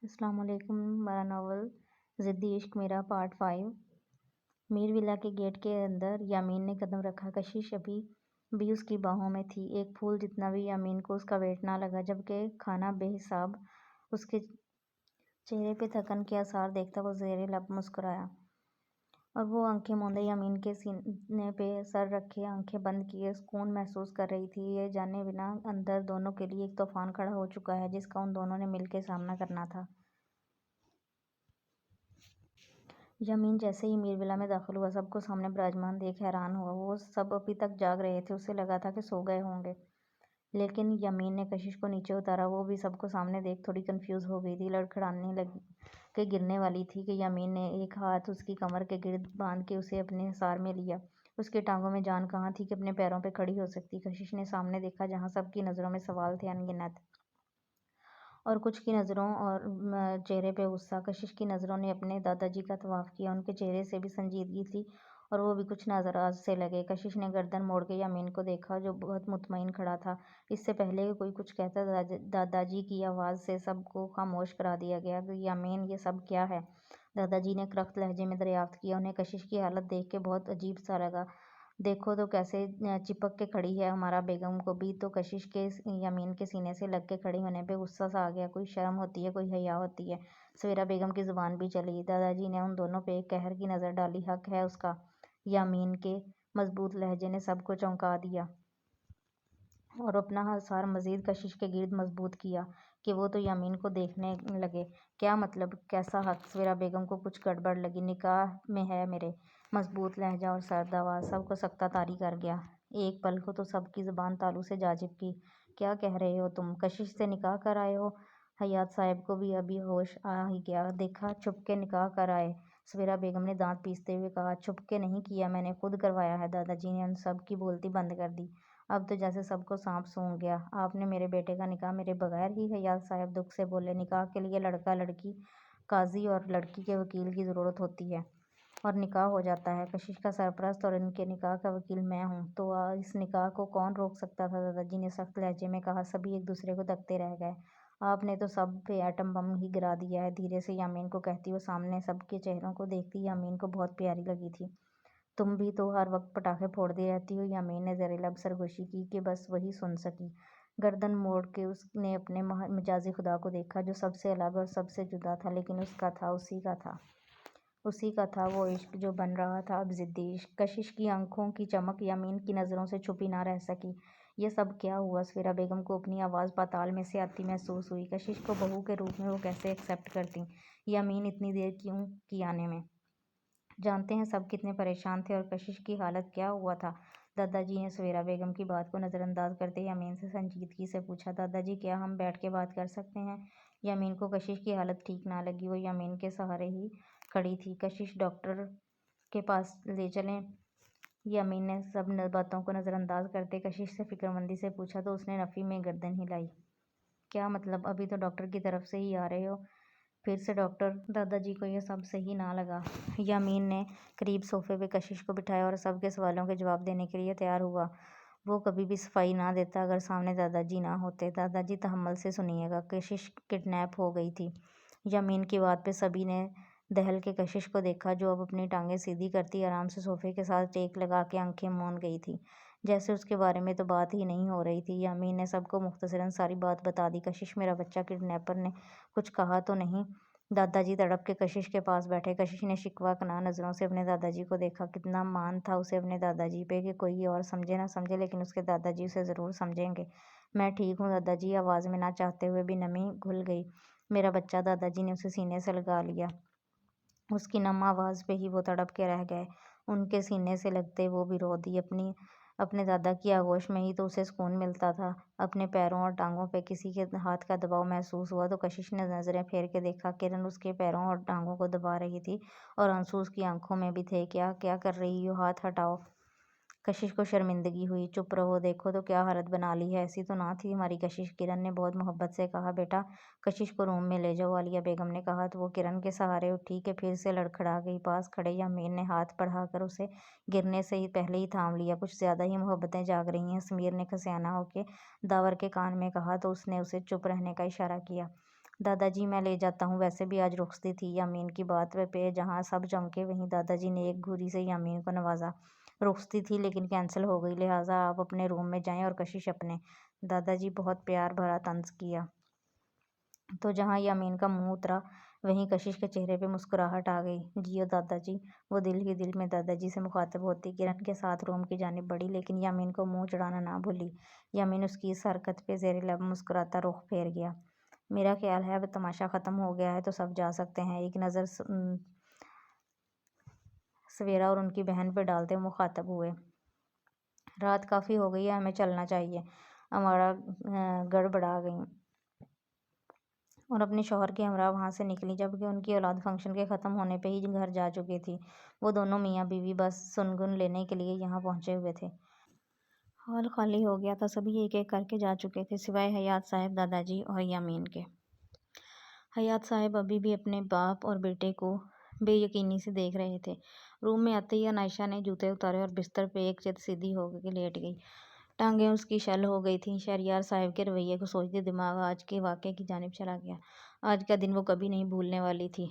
السلام علیکم۔ ہمارا ناول ضدی عشق میرا پارٹ 5۔ میر ولا کے گیٹ کے اندر یامین نے قدم رکھا۔ کشش ابھی بھی اس کی باہوں میں تھی۔ ایک پھول جتنا بھی یامین کو اس کا ویٹ نہ لگا، جبکہ کھانا بے حساب۔ اس کے چہرے پہ تھکن کے آثار دیکھتا وہ زیر لب مسکرایا، اور وہ آنکھیں موندے یامین کے سینے پہ سر رکھے آنکھیں بند کیے سکون محسوس کر رہی تھی، یہ جانے بنا اندر دونوں کے لیے ایک طوفان کھڑا ہو چکا ہے جس کا ان دونوں نے مل کے سامنا کرنا تھا۔ یامین جیسے ہی میر ولا میں داخل ہوا، سب کو سامنے براجمان دیکھ حیران ہوا۔ وہ سب ابھی تک جاگ رہے تھے، اسے لگا تھا کہ سو گئے ہوں گے، لیکن یامین نے کشش کو نیچے اتارا۔ وہ بھی سب کو سامنے دیکھ تھوڑی کنفیوز ہو گئی تھی، لڑکھڑانے کے گرنے والی تھی کہ یامین نے ایک ہاتھ اس کی کمر کے گرد باندھ کے اسے اپنے حصار میں لیا۔ اس کی ٹانگوں میں جان کہاں تھی کہ اپنے پیروں پہ کھڑی ہو سکتی۔ کشش نے سامنے دیکھا جہاں سب کی نظروں میں سوال تھے ان گنت، اور کچھ کی نظروں اور چہرے پہ غصہ۔ کشش کی نظروں نے اپنے دادا جی کا طواف کیا، ان کے چہرے سے بھی سنجیدگی تھی اور وہ بھی کچھ ناراض سے لگے۔ کشش نے گردن موڑ کے یامین کو دیکھا جو بہت مطمئن کھڑا تھا۔ اس سے پہلے کہ کوئی کچھ کہتا، دادا جی کی آواز سے سب کو خاموش کرا دیا گیا۔ یامین، یہ سب کیا ہے؟ دادا جی نے کرخت لہجے میں دریافت کیا۔ انہیں کشش کی حالت دیکھ کے بہت عجیب سا لگا۔ دیکھو تو کیسے چپک کے کھڑی ہے ہمارا بیگم کو بھی تو کشش کے یامین کے سینے سے لگ کے کھڑی ہونے پہ غصہ سا آ گیا۔ کوئی شرم ہوتی ہے، کوئی حیا ہوتی ہے؟ سویرا بیگم کی زبان بھی چلی۔ دادا جی نے ان دونوں پہ ایک قہر کی نظر ڈالی۔ حق ہے اس کا، یامین کے مضبوط لہجے نے سب کو چونکا دیا اور اپنا حصار مزید کشش کے گرد مضبوط کیا کہ وہ تو یامین کو دیکھنے لگے۔ کیا مطلب؟ کیسا حق؟ سویرا بیگم کو کچھ گڑبڑ لگی۔ نکاح میں ہے میرے، مضبوط لہجہ اور سرد آواز سب کو سکتہ طاری کر گیا۔ ایک پل کو تو سب کی زبان تالو سے جا چپکی۔ کیا کہہ رہے ہو تم؟ کشش سے نکاح کر آئے ہو؟ حیات صاحب کو بھی ابھی ہوش آ ہی گیا۔ دیکھا، چھپ کے نکاح کر آئے؟ سویرا بیگم نے دانت پیستے ہوئے کہا۔ چھپ کے نہیں کیا، میں نے خود کروایا ہے۔ دادا جی نے ان سب کی بولتی بند کر دی۔ اب تو جیسے سب کو سانپ سونگھ گیا۔ آپ نے میرے بیٹے کا نکاح میرے بغیر ہی؟ حیات صاحب دکھ سے بولے۔ نکاح کے لیے لڑکا لڑکی، قاضی اور لڑکی کے وکیل کی ضرورت ہوتی ہے اور نکاح ہو جاتا ہے۔ کشش کا سرپرست اور ان کے نکاح کا وکیل میں ہوں، تو اس نکاح کو کون روک سکتا تھا؟ دادا جی نے سخت لہجے میں کہا۔ سبھی ایک دوسرے کو دیکھتے رہ گئے۔ آپ نے تو سب پہ ایٹم بم ہی گرا دیا ہے، دھیرے سے یامین کو کہتی وہ سامنے سب کے چہروں کو دیکھتی یامین کو بہت پیاری لگی تھی۔ تم بھی تو ہر وقت پٹاخے پھوڑتی رہتی ہو، یامین نے زیر لب سرگوشی کی کہ بس وہی سن سکی۔ گردن موڑ کے اس نے اپنے مجازی خدا کو دیکھا جو سب سے الگ اور سب سے جدا تھا، لیکن اس کا تھا، اسی کا تھا وہ عشق جو بن رہا تھا اب ضدی عشق۔ کشش کی آنکھوں کی چمک یامین کی نظروں سے چھپی نہ رہ سکی۔ یہ سب کیا ہوا؟ سویرا بیگم کو اپنی آواز پاتال میں سے آتی محسوس ہوئی۔ کشش کو بہو کے روپ میں وہ کیسے ایکسپٹ کرتی؟ یامین اتنی دیر کیوں کی آنے میں؟ جانتے ہیں سب کتنے پریشان تھے اور کشش کی حالت کیا ہوا تھا؟ دادا جی نے سویرا بیگم کی بات کو نظر انداز کرتے یامین سے سنجیدگی سے پوچھا۔ دادا جی، کیا ہم بیٹھ کے بات کر سکتے ہیں؟ یامین کو کشش کی حالت ٹھیک نہ لگی۔ وہ یامین کے سہارے ہی کھڑی تھی۔ کشش ڈاکٹر کے پاس لے چلیں؟ یامین نے سب باتوں کو نظر انداز کرتے کشش سے فکرمندی سے پوچھا تو اس نے نفی میں گردن ہلائی۔ کیا مطلب؟ ابھی تو ڈاکٹر کی طرف سے ہی آ رہے ہو، پھر سے ڈاکٹر؟ دادا جی کو یہ سب صحیح نہ لگا۔ یامین نے قریب صوفے پہ کشش کو بٹھایا اور سب کے سوالوں کے جواب دینے کے لیے تیار ہوا۔ وہ کبھی بھی صفائی نہ دیتا اگر سامنے دادا جی نہ ہوتے۔ دادا جی تحمل سے سنیے گا، کشش کڈنیپ ہو گئی تھی۔ یامین کی بات پہ سبھی نے دہل کے کشش کو دیکھا جو اب اپنی ٹانگیں سیدھی کرتی آرام سے صوفے کے ساتھ ٹیک لگا کے آنکھیں موند گئی تھی، جیسے اس کے بارے میں تو بات ہی نہیں ہو رہی تھی۔ یامین نے سب کو مختصراً ساری بات بتا دی۔ کشش، میرا بچہ کڈنیپر نے کچھ کہا تو نہیں؟ دادا جی تڑپ کے کشش کے پاس بیٹھے۔ کشش نے شکوہ کناں نظروں سے اپنے دادا جی کو دیکھا۔ کتنا مان تھا اسے اپنے دادا جی پہ کہ کوئی اور سمجھے نہ سمجھے لیکن اس کے دادا جی اسے ضرور سمجھیں گے۔ میں ٹھیک ہوں دادا جی، آواز میں نہ چاہتے ہوئے بھی نمی گھل گئی۔ میرا بچہ، دادا جی نے اسے سینے سے لگا لیا۔ اس کی نم آواز پہ ہی وہ تڑپ کے رہ گئے۔ ان کے سینے سے لگتے وہ بھی رو دی۔ اپنے دادا کی آغوش میں ہی تو اسے سکون ملتا تھا۔ اپنے پیروں اور ٹانگوں پہ کسی کے ہاتھ کا دباؤ محسوس ہوا تو کشش نے نظریں پھیر کے دیکھا۔ کرن اس کے پیروں اور ٹانگوں کو دبا رہی تھی اور آنسو اس کی آنکھوں میں بھی تھے۔ کیا کر رہی ہو؟ ہاتھ ہٹاؤ۔ کشش کو شرمندگی ہوئی۔ چپ رہو، دیکھو تو کیا حالت بنا لی ہے، ایسی تو نہ تھی ہماری کشش۔ کرن نے بہت محبت سے کہا۔ بیٹا، کشش کو روم میں لے جاؤ، عالیہ بیگم نے کہا تو وہ کرن کے سہارے اٹھی کہ پھر سے لڑکھڑا گئی۔ پاس کھڑے یامین نے ہاتھ بڑھا کر اسے گرنے سے پہلے ہی تھام لیا۔ کچھ زیادہ ہی محبتیں جاگ رہی ہیں، سمیر نے کسیانہ ہو کے داور کے کان میں کہا تو اس نے اسے چپ رہنے کا اشارہ کیا۔ دادا جی میں لے جاتا ہوں، ویسے بھی آج رخصتی تھی۔ یامین کی بات پہ جہاں سب چونکے وہیں دادا جی نے ایک گھوری سے یامین کو نوازا۔ رخصتی تھی لیکن کینسل ہو گئی، لہٰذا آپ اپنے روم میں جائیں اور کشش اپنے۔ دادا جی بہت پیار بھرا طنز کیا تو جہاں یامین کا منہ اترا وہیں کشش کے چہرے پہ مسکراہٹ آ گئی۔ جیو دادا جی، وہ دل ہی دل میں دادا جی سے مخاطب ہوتی کرن کے ساتھ روم کی جانب بڑھی، لیکن یامین کو منہ چڑھانا نہ بھولی۔ یامین اس کی اس حرکت پہ زیر لب مسکراتا رخ پھیر گیا۔ میرا خیال ہے اب تماشا ختم ہو گیا ہے تو سب جا سکتے ہیں، ایک نظر سویرا اور ان کی بہن پہ ڈالتے ہوئے مخاطب ہوئے۔ رات کافی ہو گئی ہے، ہمیں چلنا چاہیے۔ امارا گڑبڑا گئیں اور اپنے شوہر کے ہمراہ وہاں سے نکلی، جبکہ ان کی اولاد فنکشن کے ختم ہونے پہ ہی گھر جا چکی تھی۔ وہ دونوں میاں بیوی بس سنگن لینے کے لیے یہاں پہنچے ہوئے تھے۔ ہال خالی ہو گیا تھا، سبھی ایک ایک کر کے جا چکے تھے سوائے حیات صاحب، دادا جی اور یامین کے۔ حیات صاحب ابھی بھی اپنے باپ اور بیٹے کو بے یقینی سے دیکھ رہے تھے۔ روم میں آتے ہی عنائشہ نے جوتے اتارے اور بستر پہ ایک چت سیدھی ہو کے لیٹ گئی۔ ٹانگیں اس کی شل ہو گئی تھیں۔ شہریار صاحب کے رویے کو سوچتے دماغ آج کے واقعے کی جانب چلا گیا۔ آج کا دن وہ کبھی نہیں بھولنے والی تھی،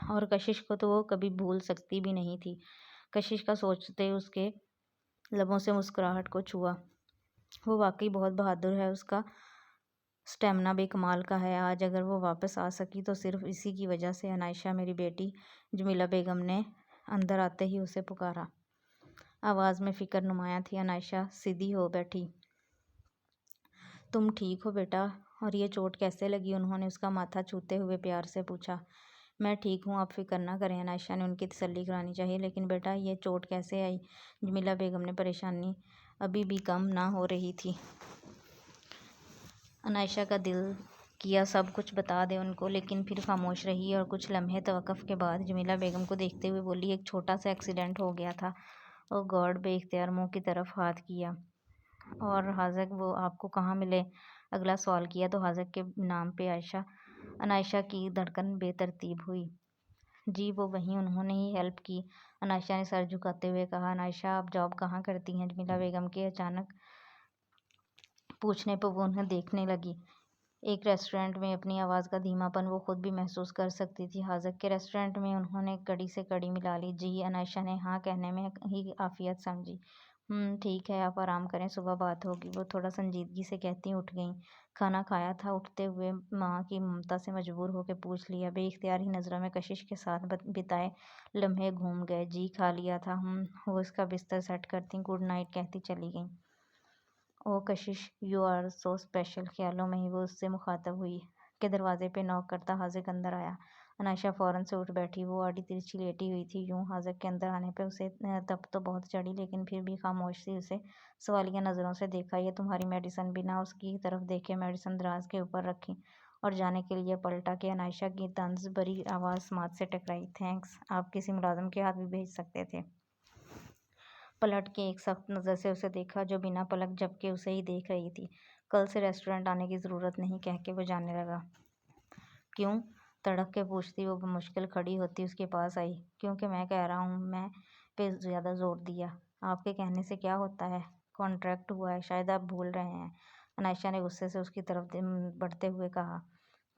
اور کشش کو تو وہ کبھی بھول سکتی بھی نہیں تھی۔ کشش کا سوچتے اس کے لبوں سے مسکراہٹ کو چھوا۔ وہ واقعی بہت بہادر ہے، اس کا سٹیمنا بے کمال کا ہے۔ آج اگر وہ واپس آ سکی تو صرف اسی کی وجہ سے۔ عنائشہ، میری بیٹی، جمیلہ بیگم نے اندر آتے ہی اسے پکارا۔ آواز میں فکر نمایاں تھی۔ عنائشہ سیدھی ہو بیٹھی۔ تم ٹھیک ہو بیٹا؟ اور یہ چوٹ کیسے لگی؟ انہوں نے اس کا ماتھا چھوتے ہوئے پیار سے پوچھا۔ میں ٹھیک ہوں، آپ فکر نہ کریں، عنائشہ نے ان کی تسلی کرانی چاہی۔ لیکن بیٹا یہ چوٹ کیسے آئی؟ جمیلہ بیگم نے پریشانی ابھی بھی کم نہ ہو رہی تھی۔ عنائشہ کا دل کیا سب کچھ بتا دے ان کو، لیکن پھر خاموش رہی اور کچھ لمحے توقف کے بعد جمیلہ بیگم کو دیکھتے ہوئے بولی، ایک چھوٹا سا ایکسیڈنٹ ہو گیا تھا۔ او گاڈ! بے اختیار منہ کی طرف ہاتھ کیا۔ اور حاذق وہ آپ کو کہاں ملے؟ اگلا سوال کیا تو حاذق کے نام پہ عنائشہ کی دھڑکن بے ترتیب ہوئی۔ جی وہ وہیں، انہوں نے ہی ہیلپ کی، عنائشہ نے سر جھکاتے ہوئے کہا۔ عنائشہ آپ جاب کہاں کرتی ہیں؟ جمیلہ بیگم کے اچانک پوچھنے پہ وہ انہیں دیکھنے لگی۔ ایک ریسٹورینٹ میں۔ اپنی آواز کا دھیما پن وہ خود بھی محسوس کر سکتی تھی۔ حاذق کے ریسٹورینٹ میں؟ انہوں نے کڑی سے کڑی ملا لی۔ جی، عنائشہ نے ہاں کہنے میں ہی عافیت سمجھی۔ ٹھیک ہے، آپ آرام کریں، صبح بات ہوگی، وہ تھوڑا سنجیدگی سے کہتی اٹھ گئیں۔ کھانا کھایا تھا؟ اٹھتے ہوئے ماں کی ممتا سے مجبور ہو کے پوچھ لیا۔ بے اختیار ہی نظروں میں کشش کے ساتھ بتائے لمحے گھوم گئے۔ جی کھا لیا تھا۔ وہ اس کا بستر سیٹ کرتی گڈ نائٹ کہتی چلی گئیں۔ او کشش، یو آر سو اسپیشل، خیالوں میں ہی وہ اس سے مخاطب ہوئی کہ دروازے پہ نوک کرتا حاذق اندر آیا۔ عنائشہ فوراً سے اٹھ بیٹھی۔ وہ آڑی ترچھی لیٹی ہوئی تھی۔ یوں حاذق کے اندر آنے پہ اسے تپ تو بہت چڑھی، لیکن پھر بھی خاموش سی اسے سوالیہ نظروں سے دیکھا۔ یہ تمہاری میڈیسن؟ بنا اس کی طرف دیکھے میڈیسن دراز کے اوپر رکھی اور جانے کے لیے پلٹا کہ عنائشہ کی طنز بھری آواز سماعت سے ٹکرائی۔ تھینکس، آپ کسی ملازم کے ہاتھ بھی بھیج سکتے تھے۔ پلٹ کے ایک سخت نظر سے اسے دیکھا جو بنا پلک جھپکے اسے ہی دیکھ رہی تھی۔ کل سے ریسٹورینٹ آنے کی ضرورت نہیں، کہہ کے وہ جانے لگا۔ کیوں؟ تڑپ کے پوچھتی وہ بمشکل کھڑی ہوتی اس کے پاس آئی۔ کیونکہ میں کہہ رہا ہوں، میں پہ زیادہ زور دیا۔ آپ کے کہنے سے کیا ہوتا ہے؟ کانٹریکٹ ہوا ہے، شاید آپ بھول رہے ہیں، عنائشہ نے غصے سے اس کی طرف بڑھتے ہوئے کہا۔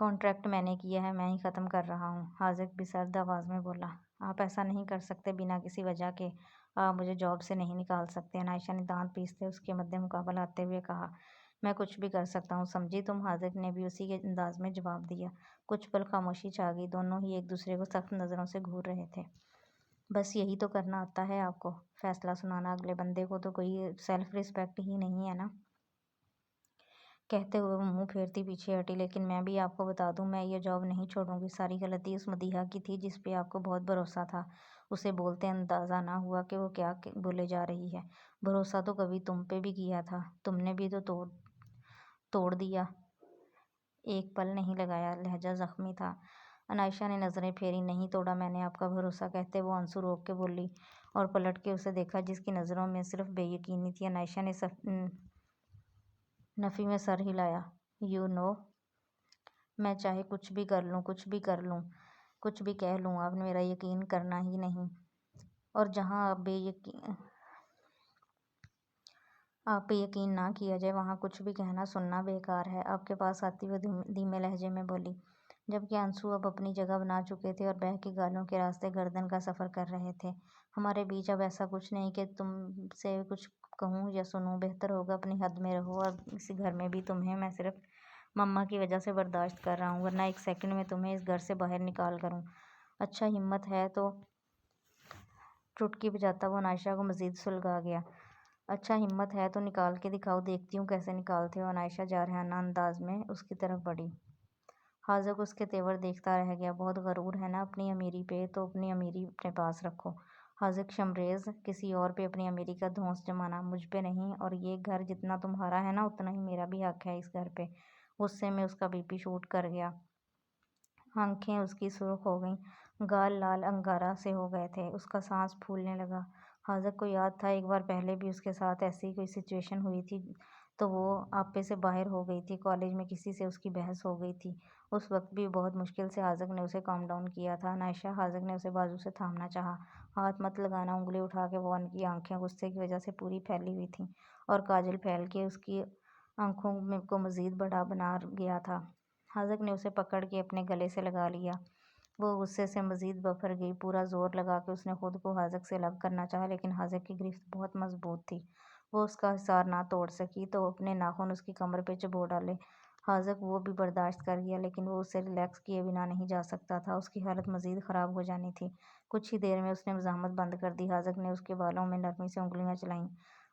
کانٹریکٹ میں نے کیا ہے، میں ہی ختم کر رہا ہوں، حاذق بھی سرد آواز میں بولا۔ آپ ایسا نہیں کر سکتے بنا کسی وجہ کے، آپ مجھے جاب سے نہیں نکال سکتے، عنائشہ نے دانت پیستے اس کے مد مقابل آتے ہوئے کہا۔ میں کچھ بھی کر سکتا ہوں، سمجھی تم؟ حاذق نے بھی اسی کے انداز میں جواب دیا۔ کچھ پل خاموشی چھا گئی، دونوں ہی ایک دوسرے کو سخت نظروں سے گھور رہے تھے۔ بس یہی تو کرنا آتا ہے آپ کو، فیصلہ سنانا، اگلے بندے کو تو کوئی سیلف رسپیکٹ ہی نہیں ہے نا؟ کہتے ہوئے وہ منہ پھیرتی پیچھے ہٹی۔ لیکن میں بھی آپ کو بتا دوں، میں یہ جاب نہیں چھوڑوں گی۔ ساری غلطی اس مدیحہ کی تھی جس پہ آپ کو بہت بھروسہ تھا۔ اسے بولتے اندازہ نہ ہوا کہ وہ کیا بولے جا رہی ہے۔ بھروسہ تو کبھی تم پہ بھی کیا تھا، تم نے بھی تو توڑ دیا، ایک پل نہیں لگایا، لہجہ زخمی تھا۔ عنائشہ نے نظریں پھیری۔ نہیں توڑا میں نے آپ کا بھروسہ، کہتے وہ آنسو روک کے بولی اور پلٹ کے اسے دیکھا جس کی نظروں میں صرف بے یقینی تھی۔ عنائشہ نے نفی میں سر ہلایا۔ یو نو، میں چاہے کچھ بھی کر لوں، کچھ بھی کر لوں، کچھ بھی کہہ لوں، آپ میرا یقین کرنا ہی نہیں، اور جہاں آپ پہ یقین نہ کیا جائے وہاں کچھ بھی کہنا سننا بیکار ہے۔ آپ کے پاس آتی ہوئی دھیمے لہجے میں بولی۔ جبکہ آنسو اب اپنی جگہ بنا چکے تھے اور بہہ کے گالوں کے راستے گردن کا سفر کر رہے تھے۔ ہمارے بیچ اب ایسا کچھ نہیں کہ تم سے کچھ کہوں یا سنوں، بہتر ہوگا اپنی حد میں رہو، اور اسی گھر میں بھی تمہیں میں صرف مما کی وجہ سے برداشت کر رہا ہوں، ورنہ ایک سیکنڈ میں تمہیں اس گھر سے باہر نکال کروں۔ اچھا ہمت ہے تو، چٹکی بجاتا وہ عائشہ کو مزید سلگا گیا۔ اچھا ہمت ہے تو نکال کے دکھاؤ، دیکھتی ہوں کیسے نکالتے ہو۔ عائشہ جارحانہ انداز میں اس کی طرف بڑھی۔ حاذق اس کے تیور دیکھتا رہ گیا۔ بہت غرور ہے نا اپنی امیری پہ، تو اپنی امیری اپنے پاس رکھو۔ حاذق شمریز، کسی اور پہ اپنی امیری کا دھونس جمانا، مجھ پہ نہیں، اور یہ گھر جتنا تمہارا ہے نا اتنا ہی میرا بھی حق ہے اس گھر پہ۔ غصے میں اس کا بی پی شوٹ کر گیا، آنکھیں اس کی سرخ ہو گئیں، گال لال انگارہ سے ہو گئے تھے، اس کا سانس پھولنے لگا۔ حاذق کو یاد تھا ایک بار پہلے بھی اس کے ساتھ ایسی کوئی سچویشن ہوئی تھی تو وہ آپے سے باہر ہو گئی تھی، کالج میں کسی سے اس کی بحث ہو گئی تھی۔ اس وقت بھی بہت مشکل سے حاذق نے اسے کام ڈاؤن کیا تھا۔ عائشہ، حاذق نے اسے بازو سے تھامنا چاہا۔ ہاتھ مت لگانا، انگلی اٹھا کے۔ وہ کی آنکھیں غصے کی وجہ سے پوری پھیلی ہوئی تھیں اور کاجل پھیل کے اس کی آنکھوں کو مزید بڑا بنا گیا تھا۔ حاذق نے اسے پکڑ کے اپنے گلے سے لگا لیا۔ وہ غصے سے مزید بفر گئی۔ پورا زور لگا کے اس نے خود کو حاذق سے الگ کرنا چاہا، لیکن حاذق کی گرفت بہت مضبوط تھی، وہ اس کا حصار نہ توڑ سکی، تو اپنے ناخن اس کی کمر پہ چبو ڈالے۔ حاذق وہ بھی برداشت کر گیا، لیکن وہ اسے ریلیکس کیے بنا نہیں جا سکتا تھا، اس کی حالت مزید خراب ہو جانی تھی۔ کچھ ہی دیر میں اس نے مزاحمت بند کر دی۔ حاذق نے اس کے بالوں میں نرمی سے انگلیاں چلائیں،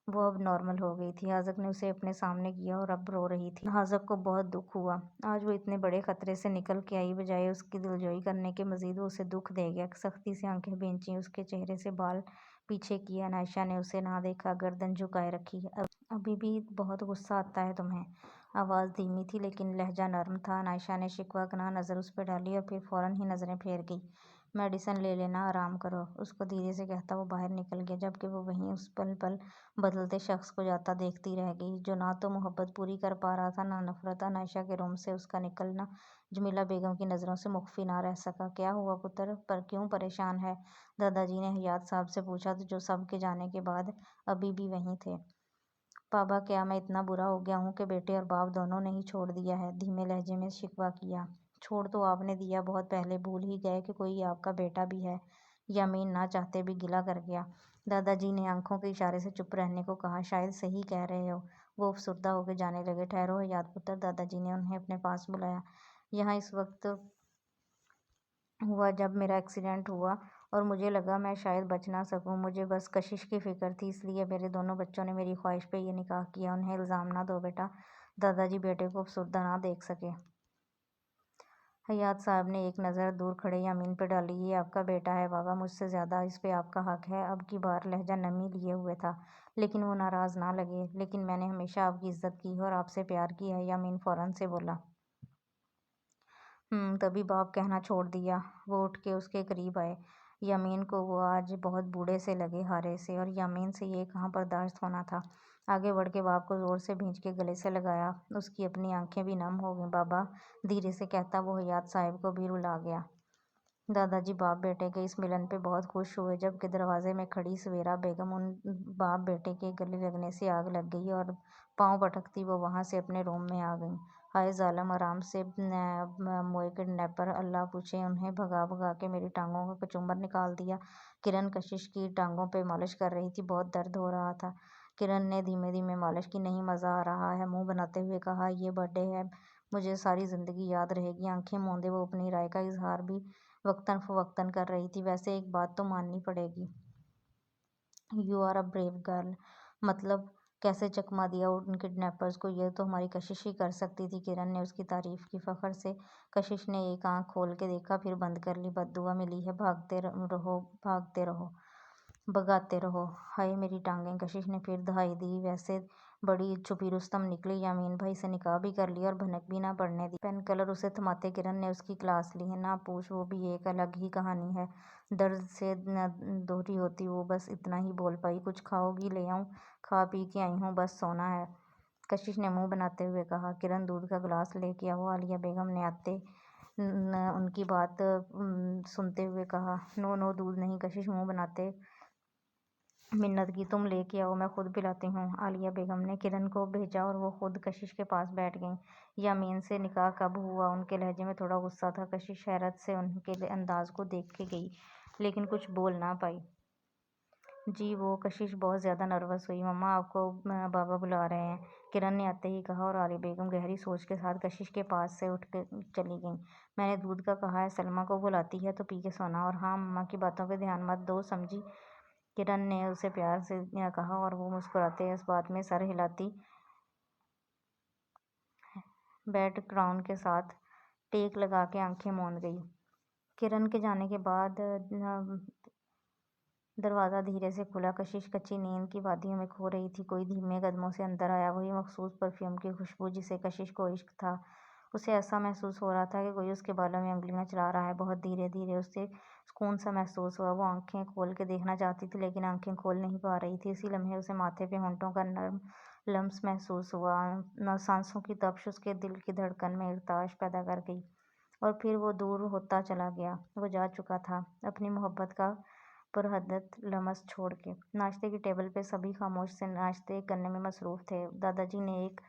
وہ اب نارمل ہو گئی تھی۔ حاذق نے اسے اپنے سامنے کیا اور اب رو رہی تھی۔ حاذق کو بہت دکھ ہوا، آج وہ اتنے بڑے خطرے سے نکل کے آئی، بجائے اس کی دلجوئی کرنے کے مزید وہ اسے دکھ دے گیا۔ سختی سے آنکھیں بھینچیں، اس کے چہرے سے بال پیچھے کیے۔ عائشہ نے اسے نہ دیکھا، گردن جھکائے رکھی۔ ابھی بھی بہت غصہ آتا ہے تمہیں؟ آواز دھیمی تھی لیکن لہجہ نرم تھا۔ عائشہ نے شکوہ کناں نظر اس پہ ڈالی اور پھر فوراً ہی نظریں پھیر گئی۔ میڈیسن لے لینا، آرام کرو، اس کو دھیرے سے کہتا وہ باہر نکل گیا، جبکہ وہ وہیں اس پل پل بدلتے شخص کو جاتا دیکھتی رہ گئی، جو نہ تو محبت پوری کر پا رہا تھا نہ نفرت۔ عائشہ کے روم سے اس کا نکلنا جمیلہ بیگم کی نظروں سے مخفی نہ رہ سکا۔ کیا ہوا پتر، پر کیوں پریشان ہے؟ دادا جی نے حیات صاحب سے پوچھا، جو سب کے جانے کے بعد ابھی بھی وہیں تھے۔ بابا، کیا میں اتنا برا ہو گیا ہوں کہ بیٹے اور باپ دونوں نے ہی چھوڑ دیا ہے؟ دھیمے لہجے میں شکوہ کیا۔ چھوڑ تو آپ نے دیا بہت پہلے، بھول ہی گئے کہ کوئی آپ کا بیٹا بھی ہے؟ یامین نہ چاہتے بھی گلہ کر گیا۔ دادا جی نے آنکھوں کے اشارے سے چپ رہنے کو کہا۔ شاید صحیح کہہ رہے ہو، وہ افسردہ ہو کے جانے لگے۔ ٹھہرو حیات پتر، دادا جی نے انہیں اپنے پاس بلایا۔ یہاں اس وقت ہوا جب میرا ایکسیڈنٹ ہوا اور مجھے لگا میں شاید بچ نہ سکوں، مجھے بس کشش کی فکر تھی، اس لیے میرے دونوں بچوں نے میری خواہش پہ یہ نکاح کیا۔ انہیں الزام نہ دو بیٹا۔ دادا جی بیٹے کو افسردہ نہ دیکھ سکے۔ حیات صاحب نے ایک نظر دور کھڑے یامین پہ ڈالی۔ یہ آپ کا بیٹا ہے بابا، مجھ سے زیادہ اس پہ آپ کا حق ہے۔ اب کی بار لہجہ نمی لیے ہوئے تھا، لیکن وہ ناراض نہ لگے۔ لیکن میں نے ہمیشہ آپ کی عزت کی ہے اور آپ سے پیار کیا ہے، یامین فوراً سے بولا۔ تبھی باپ کہنا چھوڑ دیا۔ وہ اٹھ کے اس کے قریب آئے۔ یامین کو وہ آج بہت بوڑھے سے لگے، ہارے سے، اور یامین سے یہ کہاں برداشت ہونا تھا۔ آگے بڑھ کے باپ کو زور سے بھینچ کے گلے سے لگایا، اس کی اپنی آنکھیں بھی نم ہو گئیں۔ بابا، دھیرے سے کہتا وہ حیات صاحب کو بھی رلا گیا۔ دادا جی باپ بیٹے کے اس ملن پہ بہت خوش ہوئے، جبکہ دروازے میں کھڑی سویرا بیگم ان باپ بیٹے کے گلے لگنے سے آگ لگ گئی اور پاؤں پٹکتی وہ وہاں سے اپنے روم میں آ گئیں۔ ہائے ظالم، آرام سے موئے کڈنیپر، اللہ پوچھے انہیں بھگا بھگا کے میری ٹانگوں کا کچمبر نکال دیا۔ کرن کشش کی ٹانگوں پہ مالش کر رہی تھی، بہت درد ہو رہا تھا۔ کرن نے دھیمے دھیمے مالش کی۔ نہیں مزہ آ رہا ہے، منہ بناتے ہوئے کہا۔ یہ برتھ ڈے ہے، مجھے ساری زندگی یاد رہے گی۔ آنکھیں موندے وہ اپنی رائے کا اظہار بھی وقتاً فوقتاً کر رہی تھی۔ ویسے ایک بات تو ماننی پڑے گی، you are a brave girl. مطلب کیسے چکما دیا ان کڈنیپرز کو؟ یہ تو ہماری کشش ہی کر سکتی تھی۔ کرن نے اس کی تعریف کی فخر سے۔ کشش نے ایک آنکھ کھول کے دیکھا، پھر بند کر لی۔ بد دعا ملی ہے، بھاگتے رہو بھاگتے رہو، بھگاتے رہو۔ ہائے میری ٹانگیں، کشش نے پھر دہائی دی۔ ویسے بڑی چھپی رستم نکلی، یامین بھائی سے نکاح بھی کر لیا اور بھنک بھی نہ پڑنے دی۔ پین کلر اسے تھماتے کرن نے اس کی کلاس لی۔ نہ پوچھ، وہ بھی ایک الگ ہی کہانی ہے، درد سے دوہری ہوتی۔ وہ بس اتنا ہی بول پائی۔ کچھ کھاؤ گی؟ لے آؤں؟ کھا پی کے آئی ہوں، بس سونا ہے، کشش نے منہ بناتے ہوئے کہا۔ کرن دودھ کا گلاس لے کے آؤ، عالیہ بیگم نے آتے ان کی بات سنتے ہوئے کہا۔ نو نو، دودھ نہیں، کشش منہ بناتے منت کی، تم لے کے آؤ، میں خود پلاتی ہوں۔ عالیہ بیگم نے کرن کو بھیجا اور وہ خود کشش کے پاس بیٹھ گئیں۔ یامین سے نکاح کب ہوا؟ ان کے لہجے میں تھوڑا غصہ تھا۔ کشش حیرت سے ان کے انداز کو دیکھ کے گئی لیکن کچھ بول نہ پائی۔ جی وہ کشش بہت زیادہ نروس ہوئی۔ مما آپ کو بابا بلا رہے ہیں، کرن نے آتے ہی کہا اور عالیہ بیگم گہری سوچ کے ساتھ کشش کے پاس سے اٹھ کے چلی گئیں۔ میں نے دودھ کا کہا ہے، سلمیٰ کو بلاتی ہے تو پی کے سونا، اور ہاں مما کی باتوں پہ دھیان مت دو، سمجھی؟ کرن نے اسے پیار سے کہا اور وہ مسکراتے اس بات میں سر ہلاتی بیک گراؤنڈ کے ساتھ ٹیک لگا کے آنکھیں موند گئی۔ کرن کے جانے کے بعد دروازہ دھیرے سے کھلا۔ کشش کچی نیند کی وادیوں میں کھو رہی تھی۔ کوئی دھیمے قدموں سے اندر آیا، وہی مخصوص پرفیوم کی خوشبو جسے کشش کو عشق تھا۔ اسے ایسا محسوس ہو رہا تھا کہ کوئی اس کے بالوں میں انگلیاں چلا رہا ہے۔ بہت دھیرے دھیرے اسے سکون سا محسوس ہوا۔ وہ آنکھیں کھول کے دیکھنا چاہتی تھی لیکن آنکھیں کھول نہیں پا رہی تھی۔ اسی لمحے اسے ماتھے پہ ہونٹوں کا نرم لمس محسوس ہوا۔ سانسوں کی تپش اس کے دل کی دھڑکن میں ارتعاش پیدا کر گئی اور پھر وہ دور ہوتا چلا گیا۔ وہ جا چکا تھا اپنی محبت کا پرحدت لمس چھوڑ کے۔ ناشتے کی ٹیبل پہ سبھی خاموش سے ناشتے کرنے میں مصروف تھے۔ دادا جی نے ایک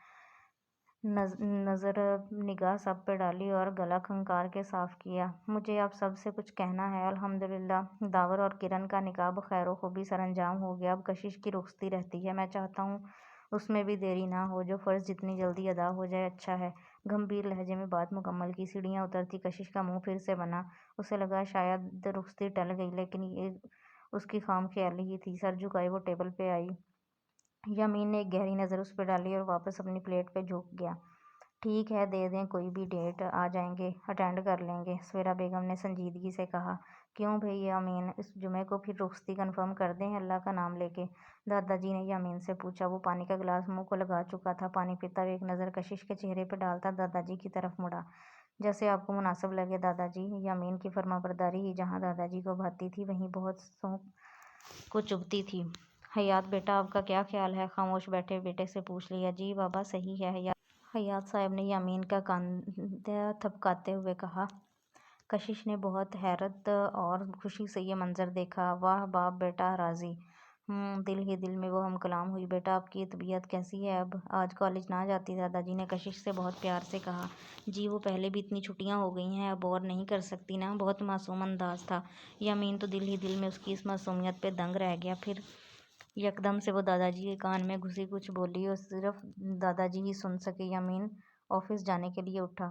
نظر نگاہ سب پہ ڈالی اور گلا کھنکار کے صاف کیا۔ مجھے آپ سب سے کچھ کہنا ہے۔ الحمدللہ داور اور کرن کا نکاح بخیر و خوبی سر انجام ہو گیا۔ اب کشش کی رخصتی رہتی ہے، میں چاہتا ہوں اس میں بھی دیری نہ ہو، جو فرض جتنی جلدی ادا ہو جائے اچھا ہے۔ گمبھیر لہجے میں بات مکمل کی۔ سیڑھیاں اترتی کشش کا منہ پھر سے بنا۔ اسے لگا شاید رخصتی ٹل گئی لیکن یہ اس کی خام خیالی ہی تھی۔ سر جھکائے وہ ٹیبل پہ آئی۔ یامین نے ایک گہری نظر اس پہ ڈالی اور واپس اپنی پلیٹ پہ جھک گیا۔ ٹھیک ہے، دے دیں کوئی بھی ڈیٹ، آ جائیں گے، اٹینڈ کر لیں گے، سویرا بیگم نے سنجیدگی سے کہا۔ کیوں بھئی یامین، اس جمعے کو پھر رخصتی کنفرم کر دیں اللہ کا نام لے کے؟ دادا جی نے یامین سے پوچھا۔ وہ پانی کا گلاس منہ کو لگا چکا تھا۔ پانی پیتا ہوا ایک نظر کشش کے چہرے پہ ڈالتا دادا جی کی طرف مڑا۔ جیسے آپ کو مناسب لگے دادا جی۔ یامین کی فرمانبرداری ہی جہاں دادا جی کو بھاتی تھی وہیں بہت سوں کو چبھتی تھی۔ حیات بیٹا آپ کا کیا خیال ہے؟ خاموش بیٹھے بیٹے سے پوچھ لیا۔ جی بابا صحیح ہے، حیات صاحب نے یامین کا کاندھا تھپکاتے ہوئے کہا۔ کشش نے بہت حیرت اور خوشی سے یہ منظر دیکھا۔ واہ باپ بیٹا راضی؟ دل ہی دل میں وہ ہم کلام ہوئی۔ بیٹا آپ کی طبیعت کیسی ہے اب؟ آج کالج نہ جاتی؟ دادا جی نے کشش سے بہت پیار سے کہا۔ جی وہ پہلے بھی اتنی چھٹیاں ہو گئی ہیں، اب اور نہیں کر سکتی نا؟ بہت معصوم انداز تھا۔ یامین تو دل ہی دل میں اس کی اس معصومیت پہ دنگ رہ گیا۔ پھر یکدم سے وہ دادا جی کے کان میں گھسی کچھ بولی اور صرف دادا جی ہی سن سکے۔ یامین آفس جانے کے لیے اٹھا۔